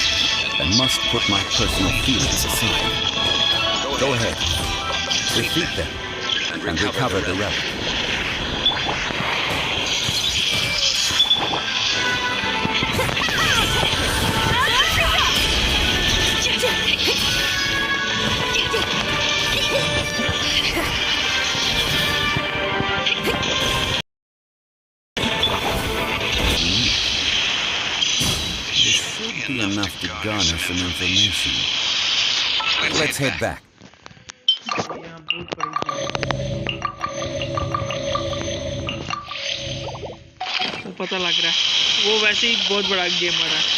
I must put my personal feelings aside. Go ahead. Defeat them and recover the relic. Be enough to garner some information. Let's head back. पता लग रहा है वो वैसे ही बहुत बड़ा game आ रहा है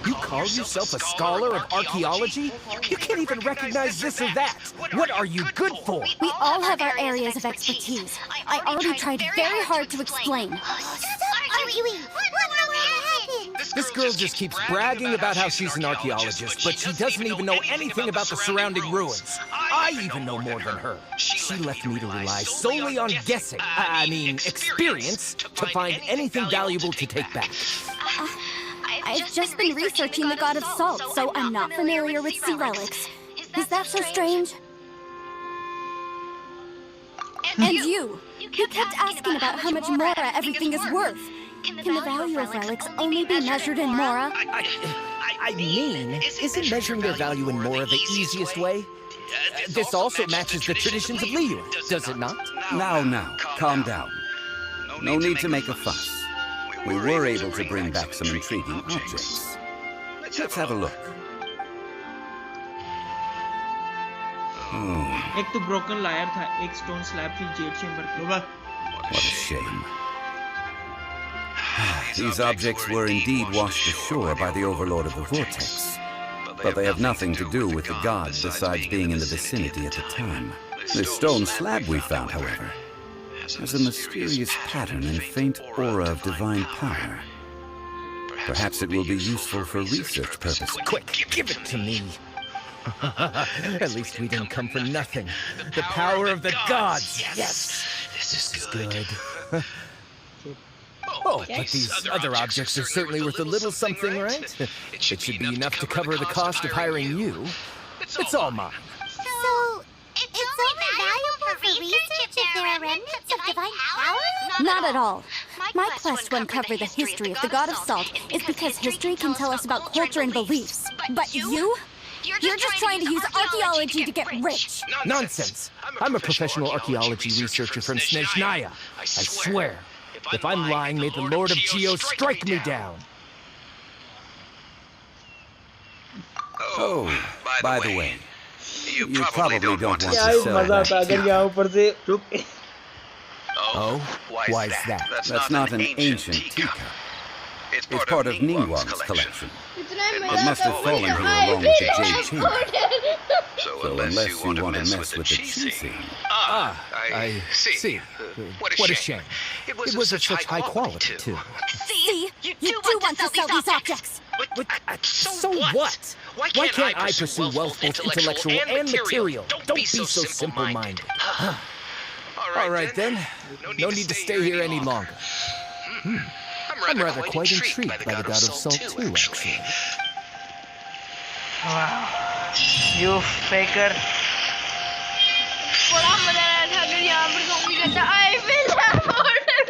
You call yourself a scholar of archaeology? You can't even recognize this or that. What are you good for? We all have our areas of expertise. I already tried very hard to explain. Stop arguing! What happened? This girl just keeps bragging about how she's an archaeologist, but she doesn't even know anything about the surrounding ruins. I even know more than her. She left me to rely solely on guessing, I mean experience, to find anything valuable to take back. I've just been researching the god of salt, so I'm not familiar with sea relics. Is that so strange? And you kept asking about how much Mora everything is worth. Can the value of relics only be measured in Mora? I mean, isn't measuring their value in Mora the easiest way? This also matches the traditions of Liyue, does it not? Now, calm down. No need to make a fuss. We were able to bring back some intriguing objects. Let's have a look. Oh, एक तो broken lawyer था, एक stone slab थी jade chamber की. What a shame. These objects were indeed washed ashore by the overlord of the vortex. But they have nothing to do with the gods besides being in the vicinity at the time. The stone slab we found, however, has a mysterious pattern and faint aura of divine power. Perhaps it will be useful for research purposes. Quick, give it to me. At least we didn't come for nothing. The power of the gods. Yes, this is good. Oh, but these other objects are certainly worth a little something, right? It should be enough to cover the cost of hiring you. It's all mine. So, it's only valuable for research if there are remnants of divine power? Not at all. My quest to uncover the history of the God of Salt is because history can tell us about culture and beliefs. But you? You're just trying to use archaeology to get rich. Nonsense. I'm a professional archaeology researcher from Snezhnaya. I swear. If I'm lying, may the Lord of Geo strike me down. Oh, by the way, you probably don't want to क्या sell मजा that आता अगर tea. यहाँ ऊपर से Oh? Why is that? That's not an ancient teacup. It's part of Ningguang's collection. It must have fallen here along with the jade chamber. So unless you want to mess with the tea scene. I see. What a shame. It was of such high quality, too. See? You do want to sell these objects. So what? Why can't I pursue wealth both intellectual and material? Don't be so simple-minded. All right, then. No need to stay here any longer. I'm rather quite intrigued by the God of Salt, too, actually. Wow. You faker. बड़ा मजा आया था अगर यहाँ पर zombie कहता I will have order.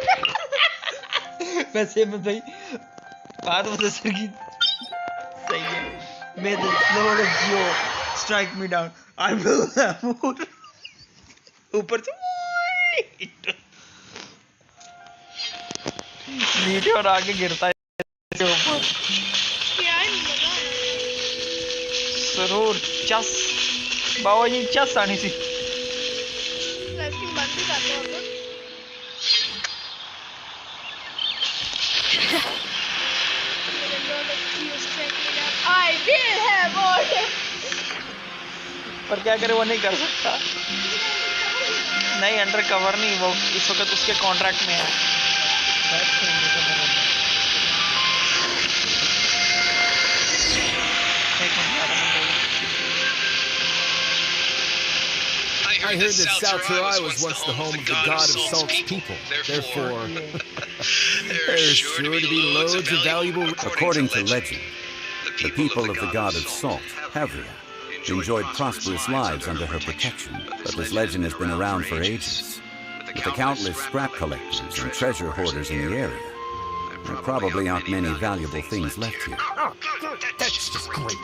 वैसे में भाई बात बता सर की सही है. May the Lord of Geo strike me down. I will have order. ऊपर से नीचे और आगे गिरता है ऊपर. क्या है मजा? जरूर चस बाबा जी चस आनी सी. लड़की मर भी जाते हो तो. May the Lord of Geo strike me down. I will have order. पर क्या करे वो नहीं कर सकता. नहीं अंडर कवर नहीं वो इस वक्त उसके कॉन्ट्रैक्ट में है. I heard that Salterai was once the home of the God of Salt's people. Therefore, there's sure to be loads of valuable... According to legend, the people of the God of Salt, Havria, enjoyed prosperous lives under her protection. But this legend has been around for ages. With the countless scrap collectors and treasure hoarders in the area, there probably aren't many valuable things left here. Oh, that's just great.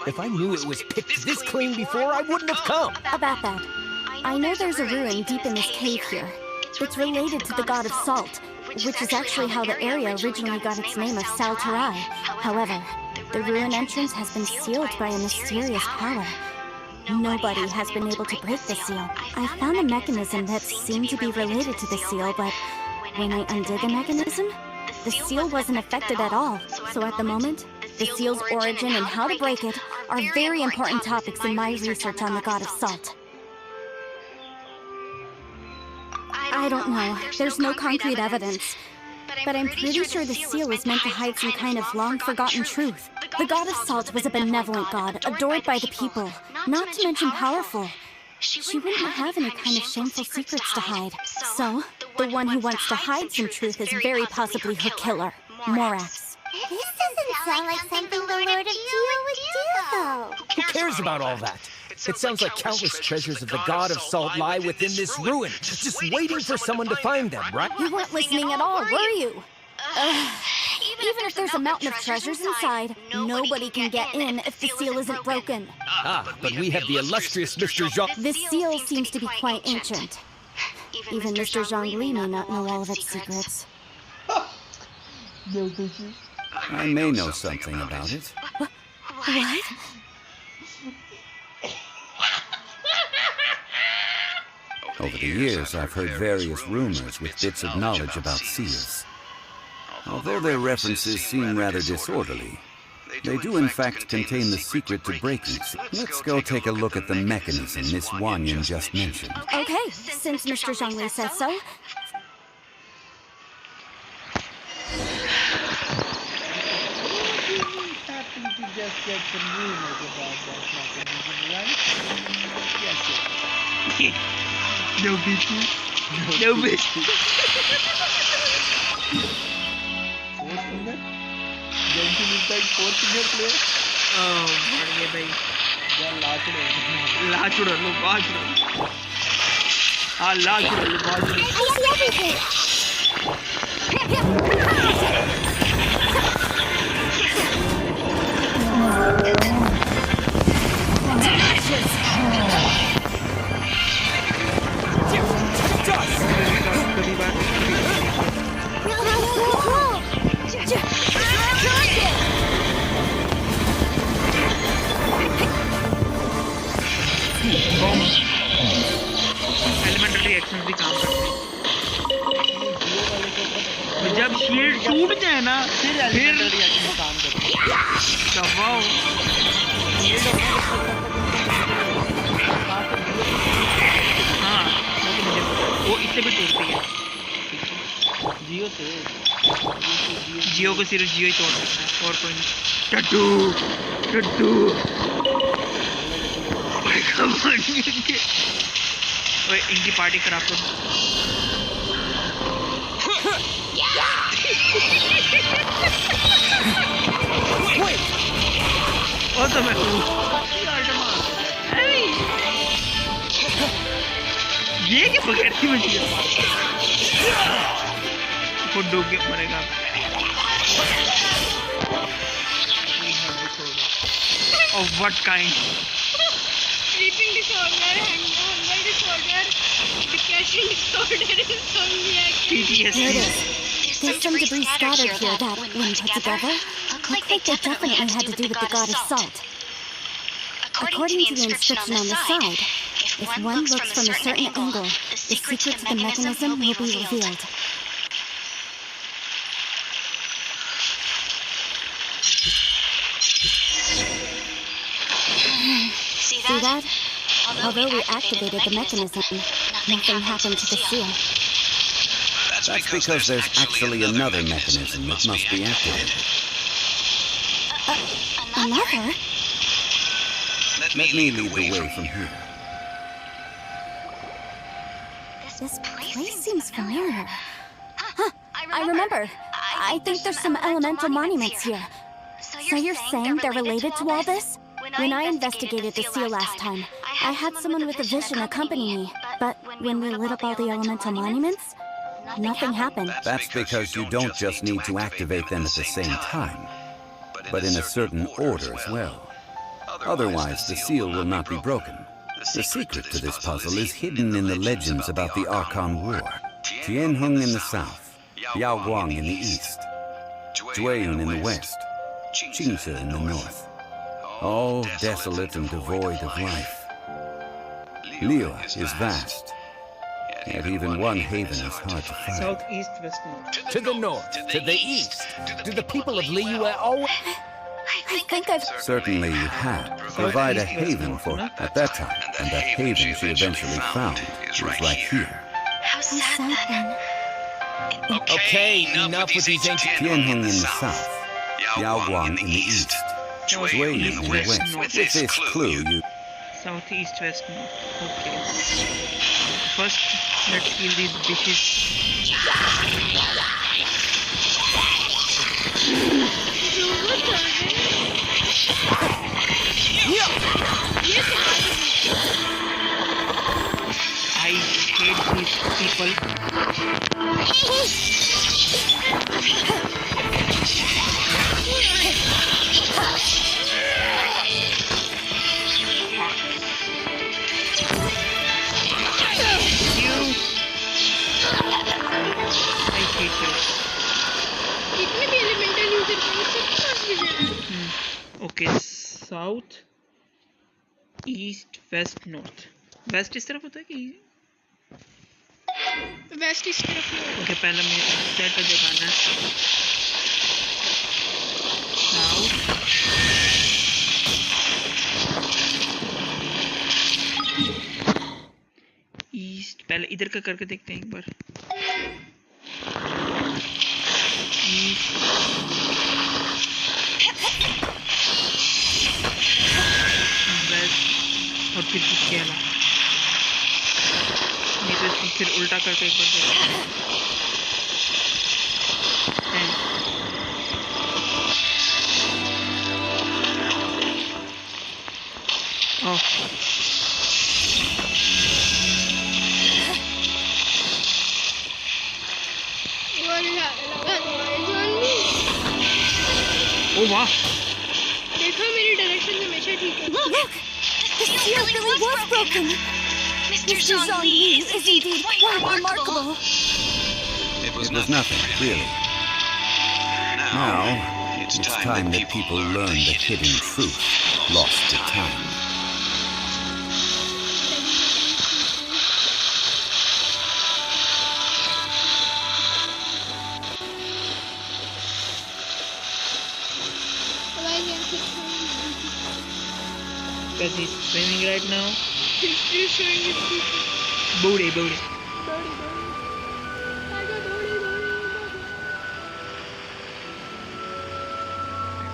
If I knew it was picked this clean before, I wouldn't have come. About that, I know there's a ruin deep in this cave here. It's related to the God of Salt, which is actually how the area originally got its name of Salterai. However, the ruin entrance has been sealed by a mysterious power. Nobody has been able to break the seal. I found a mechanism that seemed to be related to the seal, but when I undid the mechanism, the seal wasn't affected at all. So at the moment, the seal's origin and how to break it are very important topics in my research on the God of Salt. I don't know. There's no concrete evidence. But I'm pretty sure the seal is meant to hide some kind of long-forgotten truth. The God of Salt was a benevolent god, adored by the people, not to mention powerful. She wouldn't have any kind of shameful secrets to hide. So, the one who wants to hide some truth is very possibly her killer, Morax. This doesn't sound like something the Lord of Geo would do, though. Who cares about all that? It sounds like countless treasures of the God of Salt lie within this ruin, just waiting for someone to find them, right? You weren't listening at all, were you? Even if there's a mountain of treasures inside, nobody can get in if the seal isn't broken. But we have the illustrious Mr. Jean... This seal seems to be quite ancient. Even Mr. Zhongli may not know all of its secrets. I may know something about it. What? Over the years, I've heard various rumors with bits of knowledge about seals. Although their references seem rather disorderly, they do in fact contain the secret to breaking seals. Let's go take a look at the mechanism Miss Wanyan just mentioned. Okay, since Mr. Zhongli says so. Happy to just get some rumors about that mechanism, right? Yes, sir. No bitchy. No bitchy. Fourth finger? Genshin Impact fourth finger player? Oh, बढ़िया भाई. या लाचड़ो. लाचड़ो लो बाजड़ो. हाँ लाचड़ो लो बाजड़ो. Elemental reactions भी काम करते हैं. जब shield टूट जाए ना फिर एलिमेंटल रिएक्शन काम करते हैं. दबाओ. हाँ वो इससे भी टूटती है. जियो से जियो को सिर्फ जियो ही तोड़ सकता है और कोई नहीं. टट्टू टट्टू ओए इनकी पार्टी खराब कर. ओ तो मैं ये क्या पकड़ती मुझे. वो डूब के मरेगा. Of what kind? Sleeping disorder, hunger disorder, depression disorder, insomnia. PTSD. There's some debris scattered here that, when put together, look like they definitely had to do with the goddess Salt. According to the inscription on the side, if one looks from a certain angle, the secret to the mechanism will be revealed. See that? Although we activated the mechanism, nothing happened to the seal. That's because there's actually another mechanism that must be activated. Another? Let me lead the way from here. This place seems familiar. Huh, I remember. I think there's some elemental monuments here. So you're saying they're related to all this? When I investigated the seal last time, I had someone with a vision accompany me. But when we lit up all the elemental monuments, nothing happened. That's because you don't just need to activate them at the same time, but in a certain order as well. Otherwise, the seal will not be broken. The secret to this puzzle is hidden in the legends about the Archon War. Tianheng in the south, Yaoguang in the east, Jueyun in the west, Qingce in the north. All desolate and devoid of life. Liyue is vast, yet even one haven is hard to find. South, east, west, north. To the north, to the east. Do the people of Liyue always... I think I've... Certainly you had. Provide a haven for at that time, and that haven she eventually found is right here. How sad then. Okay, enough with these ancient... Tianheng in the south, Yaoguang in the east, Jueyun in the west. With this clue, you... South, east, west, north. Okay. First, let's kill these bitches. I hate these people. कितने भी elemental user हैं सबके पास vision है. Okay, south, east, west, north. West इस तरफ होता है कि वेस्ट इस तरफ में ओके पहले मैं सेट दिखाना ईस्ट पहले इधर का करके देखते हैं एक बार ईस्ट वेस्ट और फिर किसके अलावा नहीं तो इसको फिर उल्टा करके एक बार देखते हैं ओह ओ वाह देखो मेरी डायरेक्शन हमेशा ठीक है The seal really was broken. Mr. Zhongli is indeed quite remarkable. It was nothing, really. Now, it's time that people learn the hidden truth lost to time. Because he's swimming right now. He's still showing his teeth. Booty, booty.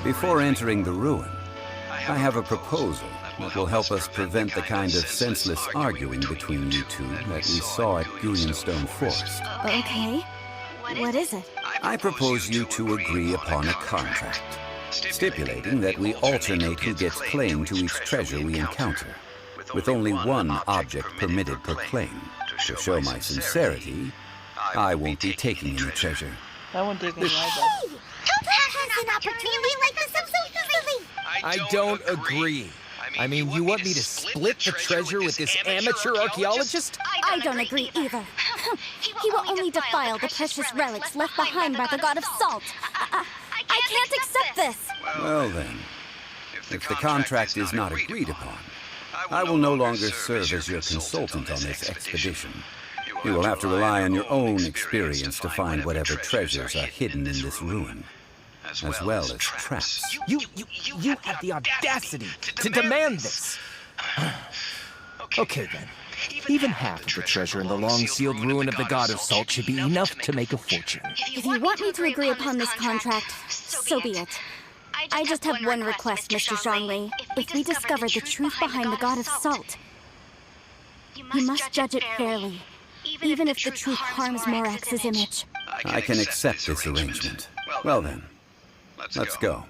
Before entering the ruin, I have a proposal that will help us prevent the kind of senseless arguing between you two that we saw at Gullianstone Forest. Okay. What is it? I propose you two agree upon a contract, stipulating that we alternate who gets claim to each treasure we encounter, with only one object permitted per claim. To show my sincerity, I won't be taking any treasure. I won't take any either. Don't pass an opportunity like this so easily. I don't agree. I mean, you want me to split the treasure with this amateur archaeologist? I don't agree either. He will only defile the precious relics left behind by the god of salt. I can't accept this. Well then, if the contract is not agreed upon, I will no longer serve as your consultant on this expedition. You will have to rely on your own experience to find whatever treasures are hidden in this ruin, as well as traps. You have the audacity to demand this. Okay then. Even half of the treasure in the long-sealed ruin of the God of Salt should be enough to make a fortune. If you want me to agree upon this contract, so be it. I just have one request, Mr. Zhongli. If we discover the truth behind the God of Salt, you must judge it fairly, even if the truth harms Morax's image. I can accept this arrangement. Well then, let's go.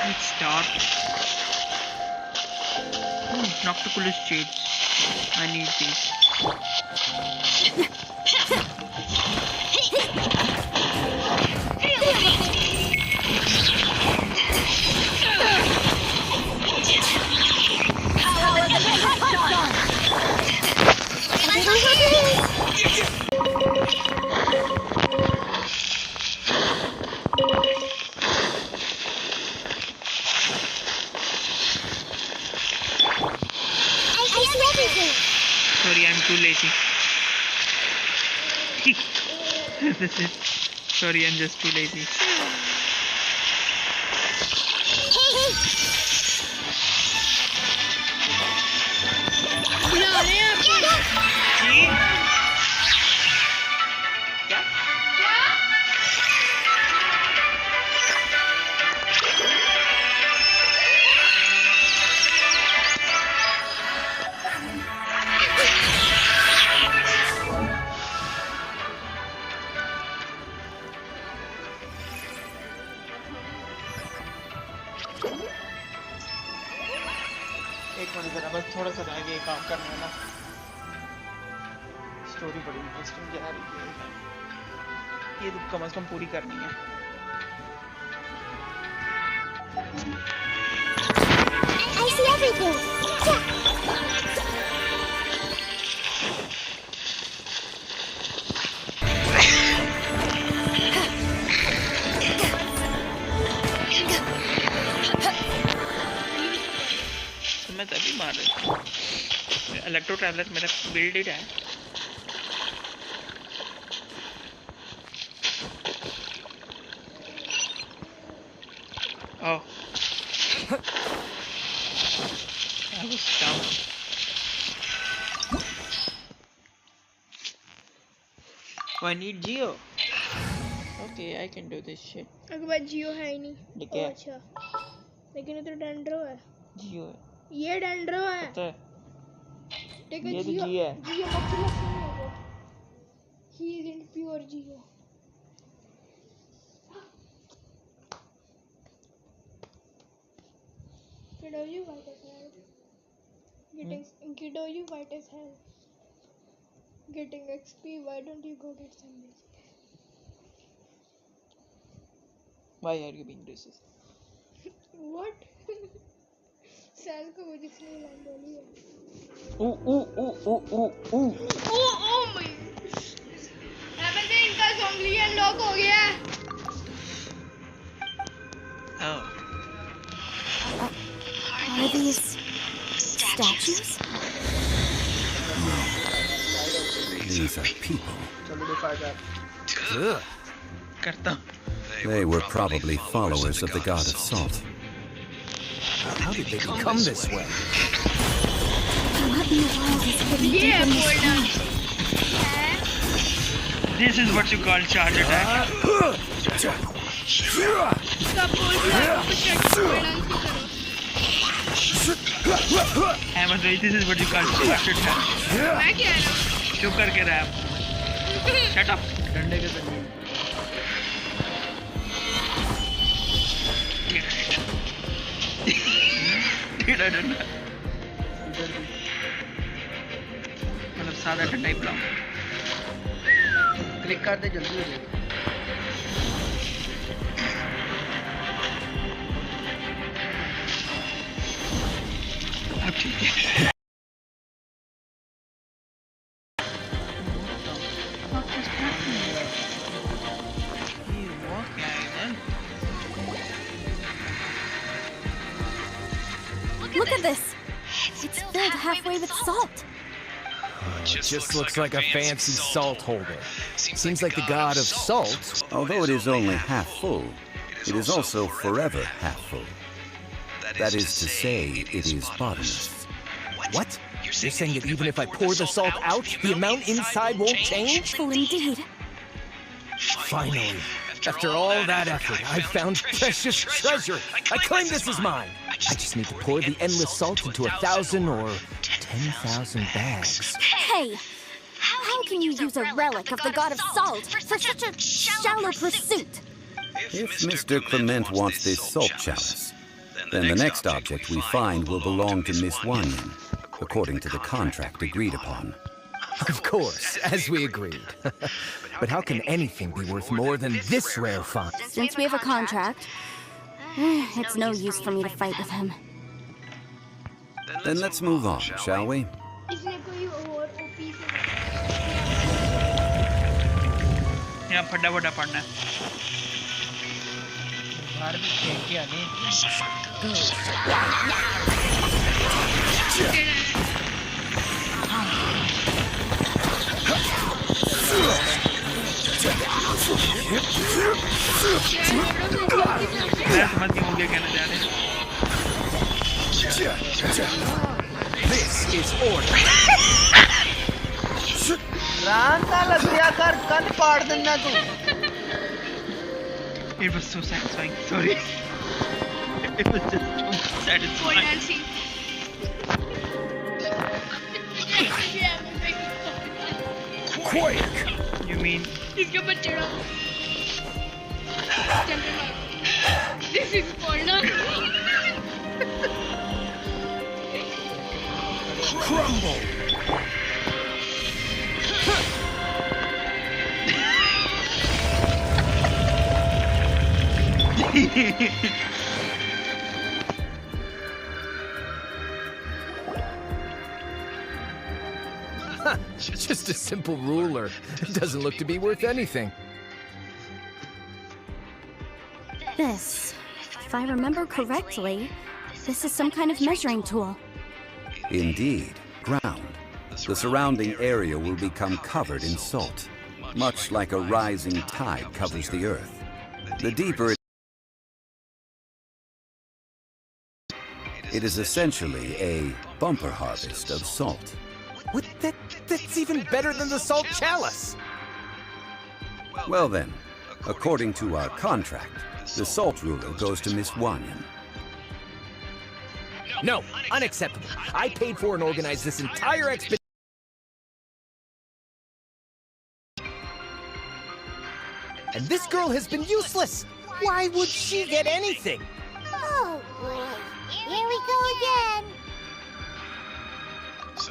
Let's start. Nocticulus shades. I need these. Sorry, I'm too lazy. Sorry, I'm just too lazy. बुला रहे हैं आपको क्या? एक minute जरा बस थोड़ा सा रह गया काम करना है ना स्टोरी बड़ी इंटरेस्टिंग जा रही है ये तो कम से कम पूरी करनी है I see everything. Yeah. मार रहे इलेक्ट्रो ट्रैवलर मेरा बिल्डेड है Oh. I was down. Oh, I need Geo. Okay, I can do this shit. अगर बात जियो है ही नहीं ठीक है अच्छा लेकिन ये तो डेंड्रो है जियो है ये डेंड्रो है पता है ठीक है ये तो जियो जियो है जियो मतलब नहीं होगा he isn't pure Jio Kiddo, you white as hell. Kiddo, you white as hell. Getting XP, why don't you go get some basic? Why are you being racist? What? Sal को वो जिसने लाइन बोली है Oh my अबे इनका zombie unlock हो गया Oh. Are these statues? These are people. Ugh. करता हूँ They were probably followers of the god of salt. How did they become this way? What in the world is hidden deep in this room? This is what you call charge attack. Ahmed bhai, this is what you call charge attack. मैं क्या है ना चुप करके रहा Shut up. डंडे के जरिए टेढ़ा डंडा मतलब सादा डंडा ही बुलाओ क्लिक कर दे जल्दी हो जाएगा अब ठीक है Look at this! It's filled halfway with salt. Just looks like a fancy salt holder. Seems like the god of salt. Although it is only half full, it is also forever half full. That is to say, it is bottomless. What? You're saying that even if I pour the salt out, the amount inside won't change? Oh, indeed. Finally, after all that effort, I've found precious treasure. I claim this is mine. I just need to pour the endless salt into 1,000 or 10,000 bags. Hey! How can you use a relic of the god of salt for such a shallow pursuit? If Mr. Clement wants this salt chalice, then the next object we find will belong to Miss Wanyan, according to the contract agreed upon. Of course, as we agreed. But how can anything be worth more than this rare find? Since we have a contract, it's no use for me to fight with him. Then let's move on, shall we? इसने कोई और OP से यहाँ फटा फटा पड़ना है बाहर भी खेल के आने मैं समझ गया मुझे कहना चाह रहे हैं This is order. रांता लग्या कर कन पाड़ देना तू It was so satisfying. Sorry. It was just so satisfying. Quick! You mean? इसके ऊपर चढ़ा This is porno. Crumble! Just a simple ruler. It doesn't look to be worth anything. This, if I remember correctly, this is some kind of measuring tool. Indeed, ground. The surrounding area will become covered in salt, much like a rising tide covers the earth. The deeper it is essentially a bumper harvest of salt. What? That's even better than the salt chalice! Well then, according to our contract, the salt ruler goes to Miss Wanyan. No, unacceptable. I paid for and organized this entire expedition. And this girl has been useless! Why would she get anything? Oh boy, here we go again.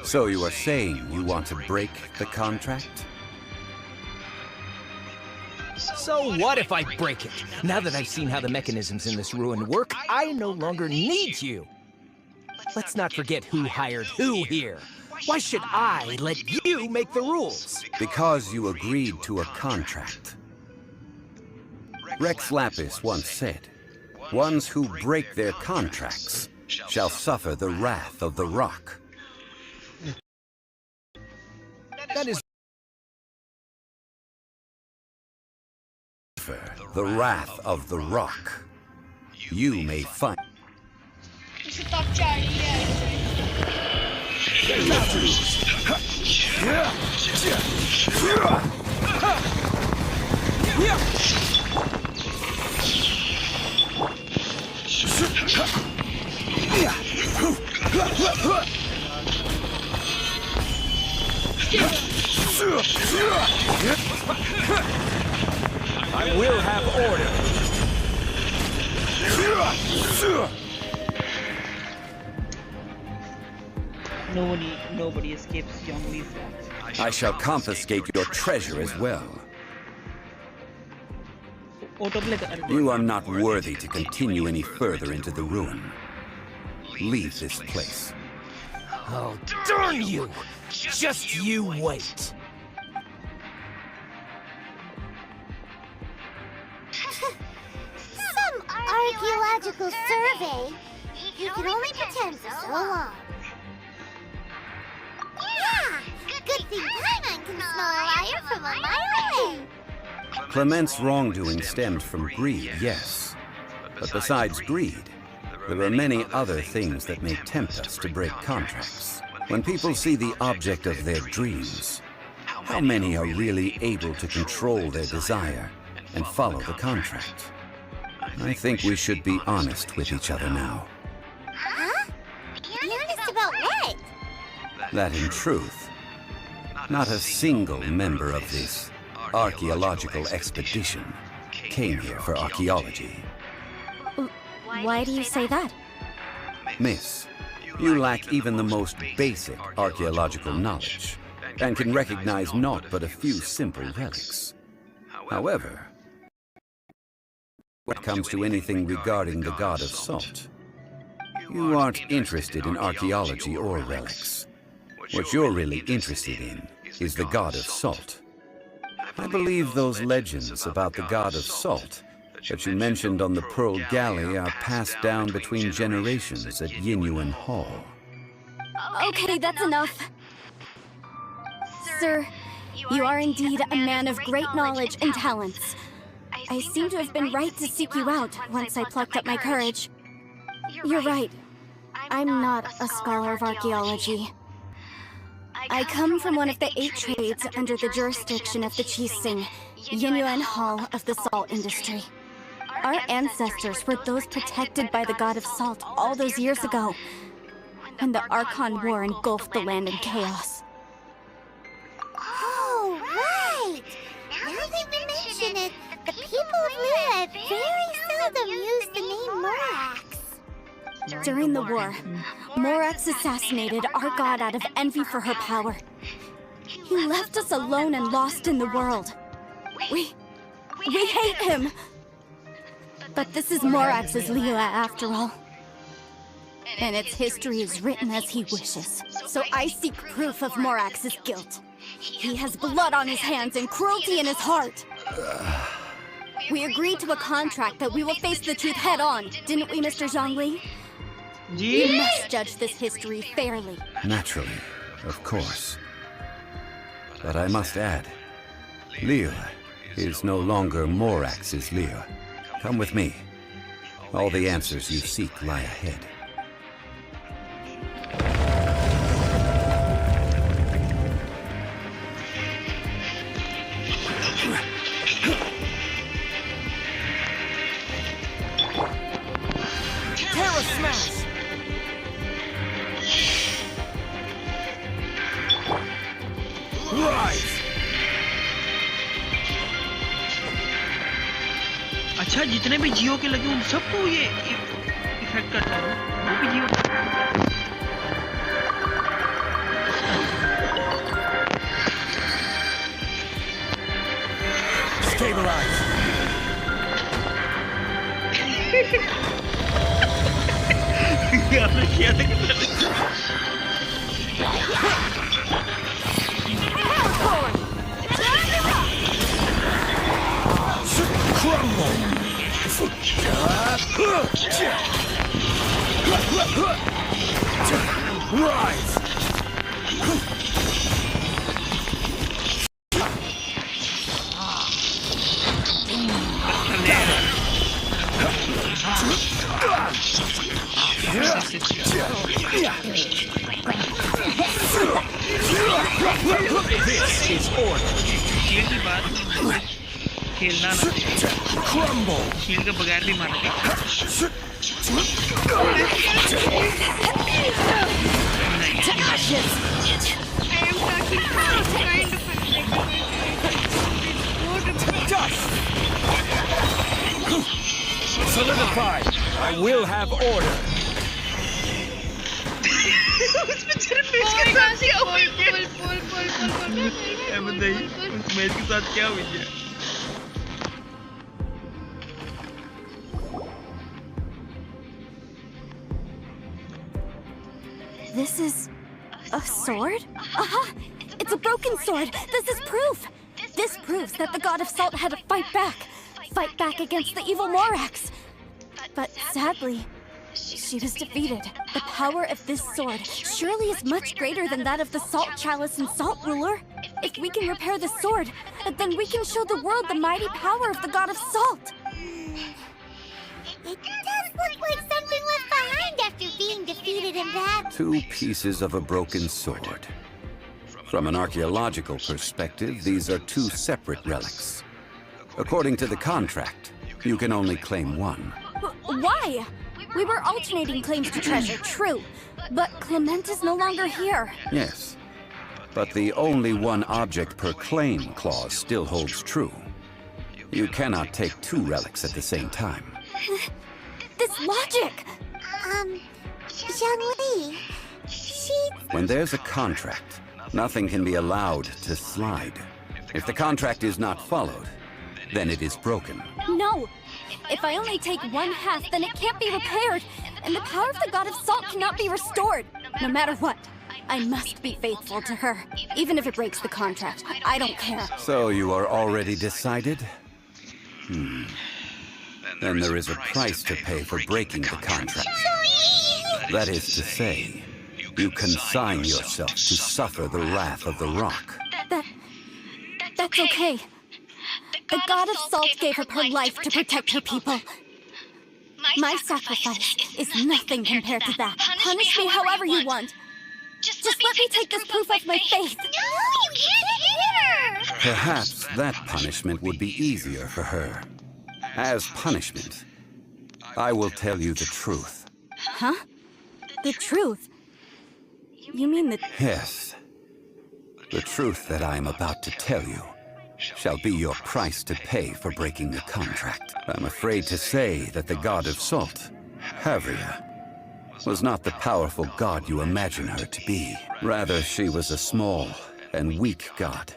So you are saying you want to break the contract? So what if I break it? Now that I've seen how the mechanisms in this ruin work, I no longer need you. Let's not forget who hired who here. Why should I let you make the rules? Because you agreed to a contract. Rex Lapis once said, "Ones who break their contracts shall suffer the wrath of the rock." That is the wrath of the rock. You may find. इसे तो अब चाहिए I will have order. Nobody escapes Zhongli's wrath. I shall confiscate your treasure as well. You are not worthy to continue any further into the ruin. Leave this place. Oh, darn you! Just you wait. Some archaeological survey. You can only pretend for so long. Yeah, good thing Paimon can smell a liar from a mile away. Clement's wrongdoing stemmed from greed, yes. But besides greed, there are many other things that may tempt us to break contracts. When people see the object of their dreams, how many are really able to control their desire and follow the contract? I think we should be honest with each other now. Huh? Be honest about what? That in truth, not a single member of this archaeological expedition came here for archaeology. Why do you say that? Miss, you lack even the most basic archaeological knowledge, and can recognize naught but a few simple relics. However, when it comes to anything regarding the god of salt, you aren't interested in archaeology or relics. What you're really interested in is the god of salt. I believe those legends about the god of salt that you mentioned on the Pearl Galley are passed down between generations at Yinyuan Hall. Okay, that's enough. Sir, you are indeed a man of great knowledge and talents. I seem to have been right to seek you out once I plucked up my courage. You're right. I'm not a scholar of archaeology. I come from one of the 8 trades under the jurisdiction of the Chising, Yinyuan Hall of the salt industry. Our ancestors were those protected by the god of salt all those years ago, when the Archon War engulfed the land in chaos. Oh, right! Now that you mention it, the people of Liyue very seldom use the name Morax. During the war, Morax assassinated our god out of envy for her power. He left us alone and lost in the world. We hate him! But this is Morax's Liyue after all. And its history is written as he wishes. So I seek proof of Morax's guilt. He has blood on his hands and cruelty in his heart. We agreed to a contract that we will face the truth head on, didn't we, Mr. Zhongli? Ji You must judge this history fairly. Naturally, of course. But I must add, Lear is no longer Morax's Lear. Come with me. All the answers you seek lie ahead. Terra Smash! Rise! अच्छा जितने भी जियो के लगे उन सबको ये effect करता है वो भी जियो Stabilize! यार क्या Crumble! Rise! This is order. Shield की बात खेलना ना Crumble! शील्ड के बगैर भी मारा Dust! Solidified! I will have order! बताइए उस मैच के साथ क्या हुई है This is a sword? Uh-huh! It's a broken sword! This is proof! This proves that the god of salt had to fight back! Fight back against the evil Morax! But sadly, she was defeated. The power of this sword surely is much greater than that of the Salt Chalice and Salt Ruler. If we can repair the sword, then we can show the world the mighty power of the god of salt! It does look like something left behind after being defeated in battle. 2 pieces of a broken sword. From an archaeological perspective, these are 2 separate relics. According to the contract, you can only claim one. Why? We were alternating claims to treasure, true. But Clement is no longer here. Yes, but the only one object per claim clause still holds true. You cannot take 2 relics at the same time. This logic! Zhongli, she... When there's a contract, nothing can be allowed to slide. If the contract is not followed, then it is broken. No! If I only take 1/2, then it can't be repaired, and the power of the god of salt cannot be restored. No matter what, I must be faithful to her. Even if it breaks the contract, I don't care. So you are already decided? Then there is a price to pay for breaking the contract. That is to say, you consign yourself to suffer the wrath of the rock. That's okay. The god of salt gave up her life to protect her people. My sacrifice is nothing compared to that. Punish me however you want. Just let me take this proof of my faith. No, you can't hit her! Perhaps that punishment would be easier for her. As punishment, I will tell you the truth. Huh? The truth? You mean the... Yes. The truth that I am about to tell you shall be your price to pay for breaking the contract. I'm afraid to say that the god of salt, Havria, was not the powerful god you imagine her to be. Rather, she was a small and weak god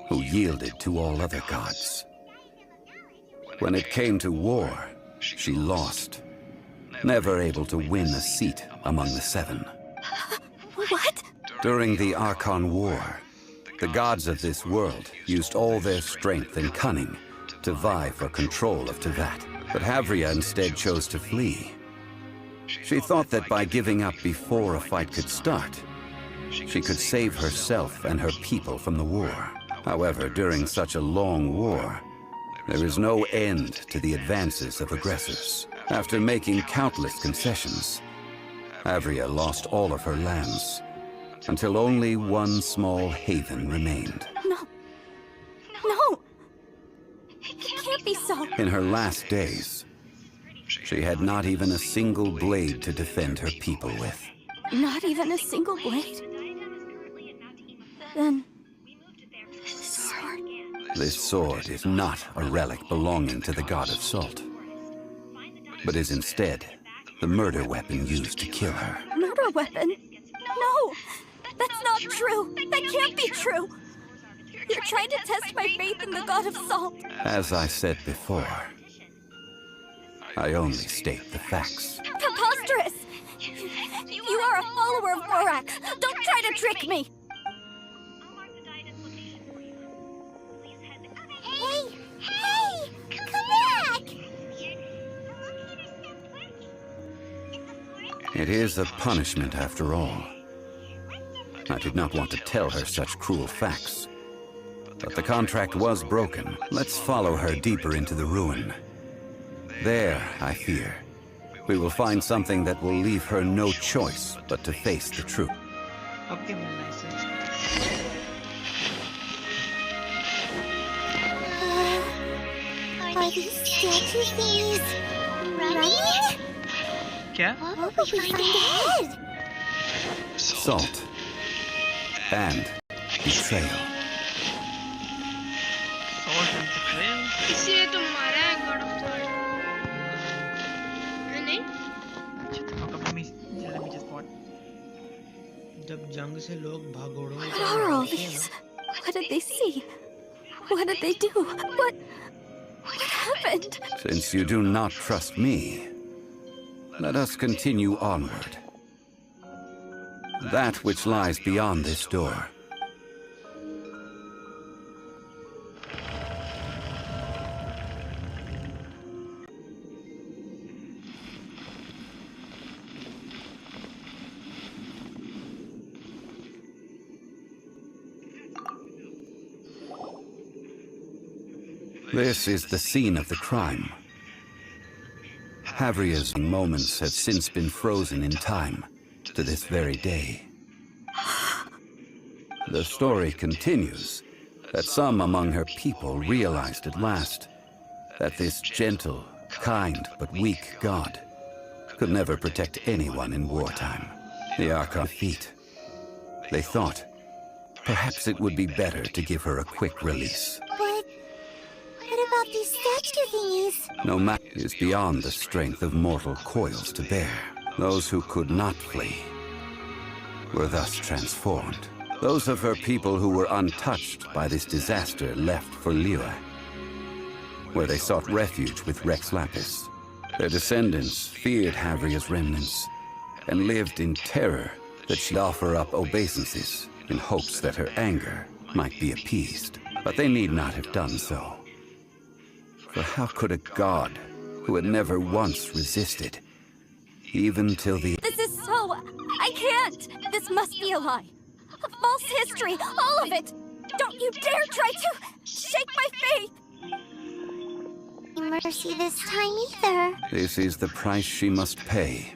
who yielded to all other gods. When it came to war, she lost, never able to win a seat among the 7. What? During the Archon War, the gods of this world used all their strength and cunning to vie for control of Tevat. But Havria instead chose to flee. She thought that by giving up before a fight could start, she could save herself and her people from the war. However, during such a long war, there is no end to the advances of aggressors. After making countless concessions, Havria lost all of her lands, until only one small haven remained. No. No! It can't be so. In her last days, she had not even a single blade to defend her people with. Not even a single blade? Then... this sword... This sword is not a relic belonging to the god of salt, but is instead the murder weapon used to kill her. Murder weapon? No! That's not true! That can't be true! You're trying to test my faith in the god of salt! As I said before, I only state the facts. Preposterous! You are a follower of Borax! Don't try to trick me! Hey! Hey! Come back! It is a punishment after all. I did not want to tell her such cruel facts, but the contract was broken. Let's follow her deeper into the ruin. There, I fear, we will find something that will leave her no choice but to face the truth. Okay, my license. Are these statue thingies running? क्या? What will we find ahead? Salt and betrayal. Salt and betrayal. इसलिए तो मारा है God of thought है नहीं? Shut the fuck up. Let me just spot. जब जंग से लोग भागोड़ों What are all these? What did they see? What did they do? What happened? Since you do not trust me, let us continue onward. That which lies beyond this door. This is the scene of the crime. Havria's moments have since been frozen in time to this very day. The story continues that some among her people realized at last that this gentle, kind, but weak god could never protect anyone in wartime. The Archon defeat. They thought perhaps it would be better to give her a quick release. But what about these statue thingies? No matter is beyond the strength of mortal coils to bear. Those who could not flee were thus transformed. Those of her people who were untouched by this disaster left for Liyue, where they sought refuge with Rex Lapis. Their descendants feared Havria's remnants and lived in terror that she'd offer up obeisances in hopes that her anger might be appeased. But they need not have done so. For how could a god who had never once resisted, even till the... This is so... I can't! This must be a lie. A false history, all of it! Don't you dare try to shake my faith! Mercy this time either. This is the price she must pay.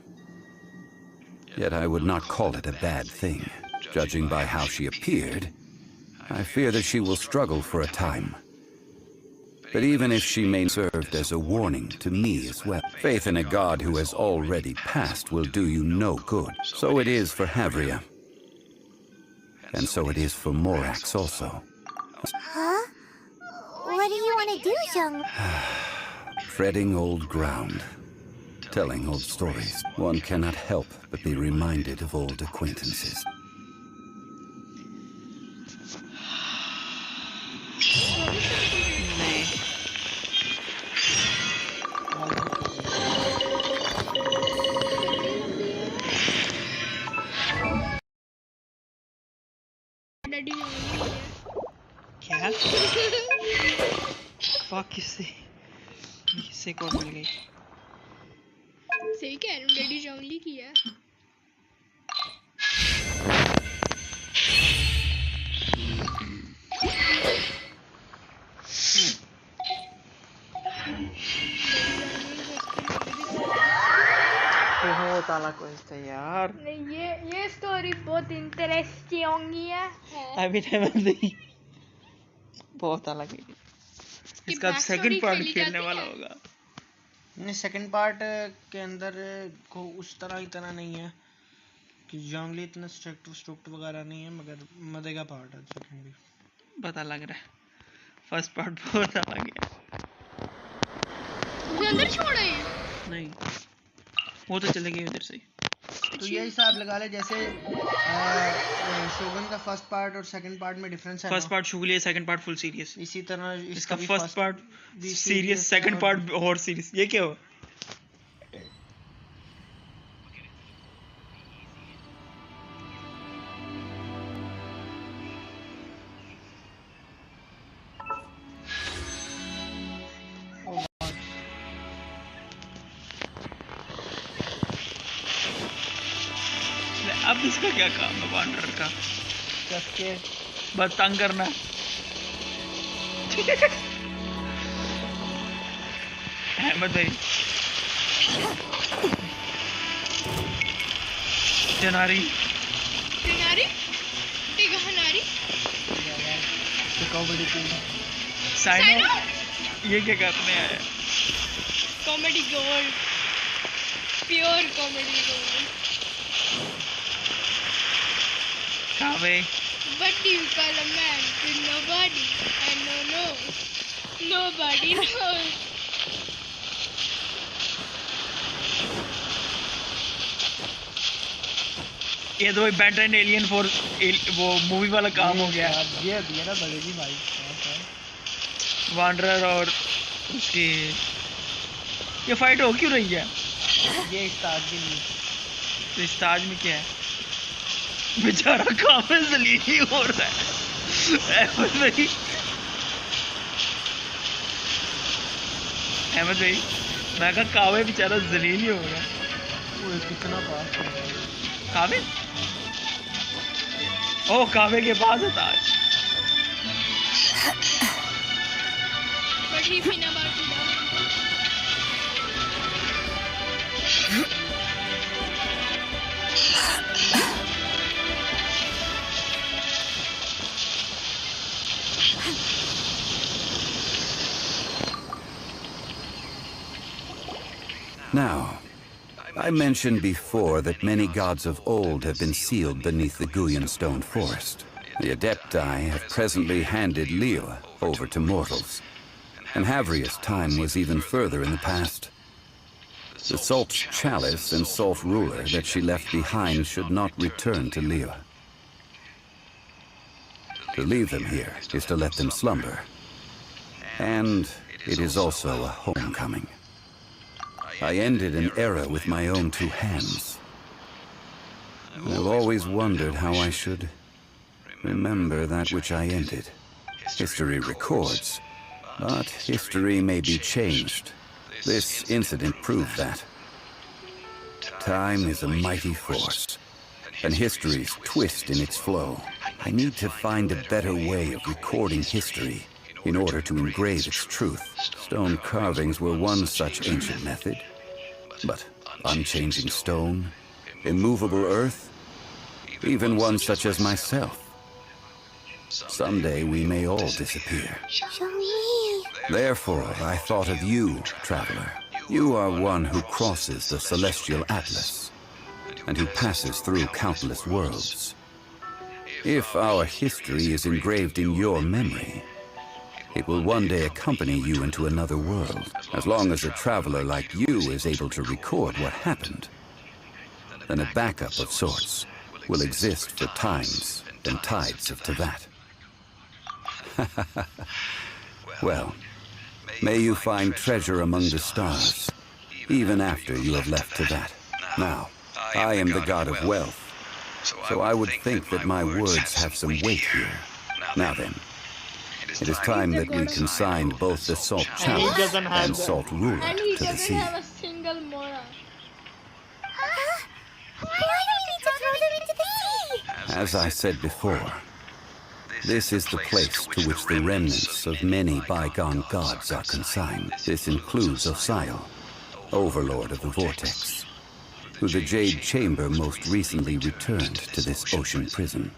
Yet I would not call it a bad thing. Judging by how she appeared, I fear that she will struggle for a time. But even if she may serve as a warning to me as well, faith in a god who has already passed will do you no good. So it is for Havria. And so it is for Morax also. Huh? What do you want to do, Jung? Treading old ground. Telling old stories. One cannot help but be reminded of old acquaintances. क्या? Fuck, किससे एक और मिल गई. सही कह रहे हो, daddy जंगली की है। बहुत अलग क्वेश्चन है यार। नहीं ये स्टोरी बहुत इंटरेस्टिंग है। अभी नहीं, बहुत अलग है। इसका सेकंड पार्ट खेलने वाला होगा। नहीं, सेकंड पार्ट के अंदर को उस तरह नहीं है कि जंगली इतना स्ट्रिक्ट वगैरह नहीं है, मगर मजे का पार्ट है सेकंड भी। पता लग रहा है फर्स्ट पार्ट बहुत अलग है। मुझे अंदर छोड़ा है। नहीं, वो तो चले गए उधर से। तो ये हिसाब लगा ले जैसे शोगन का फर्स्ट पार्ट और सेकंड पार्ट में डिफरेंस है। फर्स्ट पार्ट शुगली है, सेकंड पार्ट फुल सीरियस। इसी तरह इसका first part serious, second part और सीरियस। ये क्या हुआ? अब इसका क्या काम है वांडर का? कसके बस तंग करना। अहमद भाई जनारी टिगहनारी कॉमेडी साइनो, ये क्या करने आया? Comedy gold, pure comedy gold. Kave. What do you call a man to nobody? I know. Nobody knows. ये तो बैटर एंड एलियन फॉर वो मूवी वाला काम हो गया। ये दिया ना बड़ेगी भाई वांडरर और उसकी ये फाइट हो क्यों रही है? ये स्टार्ट के लिए। तो स्टार्ट में क्या है? बेचारा काफी जलील ही हो रहा है। अहमद भाई मैं कहा कावे बेचारा जलील ही हो रहा है। वो कितना पास है कावे? ओ कावे के पास है ताज। बड़ी फीना बात Now, I mentioned before that many gods of old have been sealed beneath the Guyan stone forest. The Adepti have presently handed Liyue over to mortals, and Havria's time was even further in the past. The Salt's chalice and Salt ruler that she left behind should not return to Liyue. To leave them here is to let them slumber, and it is also a homecoming. I ended an era with my own two hands. I've always wondered how I should remember that which I ended. History records, but history may be changed. This incident proved that. Time is a mighty force, and history's twist in its flow. I need to find a better way of recording history in order to engrave its truth. Stone carvings were one such ancient method, but unchanging stone, immovable earth, even one such as myself. Someday we may all disappear. Therefore, I thought of you, traveler. You are one who crosses the celestial atlas, and who passes through countless worlds. If our history is engraved in your memory, it will one day accompany you into another world. As long as a traveler like you is able to record what happened, then a backup of sorts will exist for times and tides of Teyvat. Well, may you find treasure among the stars, even after you have left Teyvat. Now, I am the god of wealth, so I would think that my words have some weight here. Now then, it is time that we consigned both the Salt Chalice and Salt Ruler and he to the doesn't sea. have a single mora. As I said before, this is the place to which the remnants of many bygone gods are consigned. This includes Osial, overlord of the Vortex, who the Jade Chamber most recently returned to this ocean prison.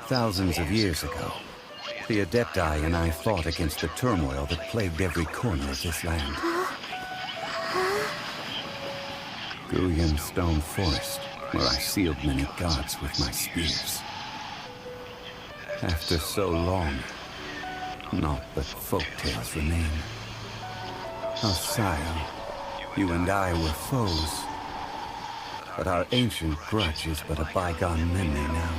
Thousands of years ago, the Adepti and I fought against the turmoil that plagued every corner of this land. Guyan Stone Forest, where I sealed many gods with my spears. After so long, naught but folktales remain. Osial, you and I were foes, but our ancient grudge is but a bygone memory now.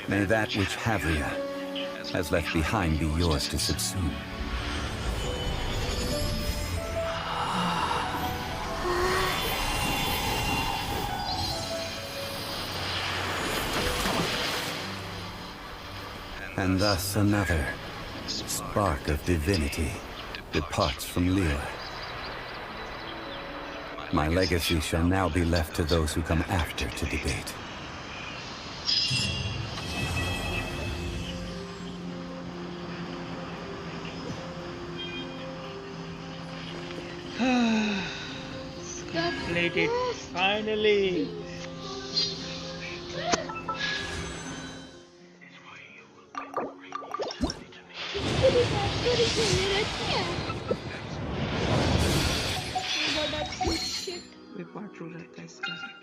May that which Havria has left behind be yours to subsume. And thus another spark of divinity departs from Lyra. My legacy shall now be left to those who come after to debate. Completed. Finally. कोई part रो रहता है इसका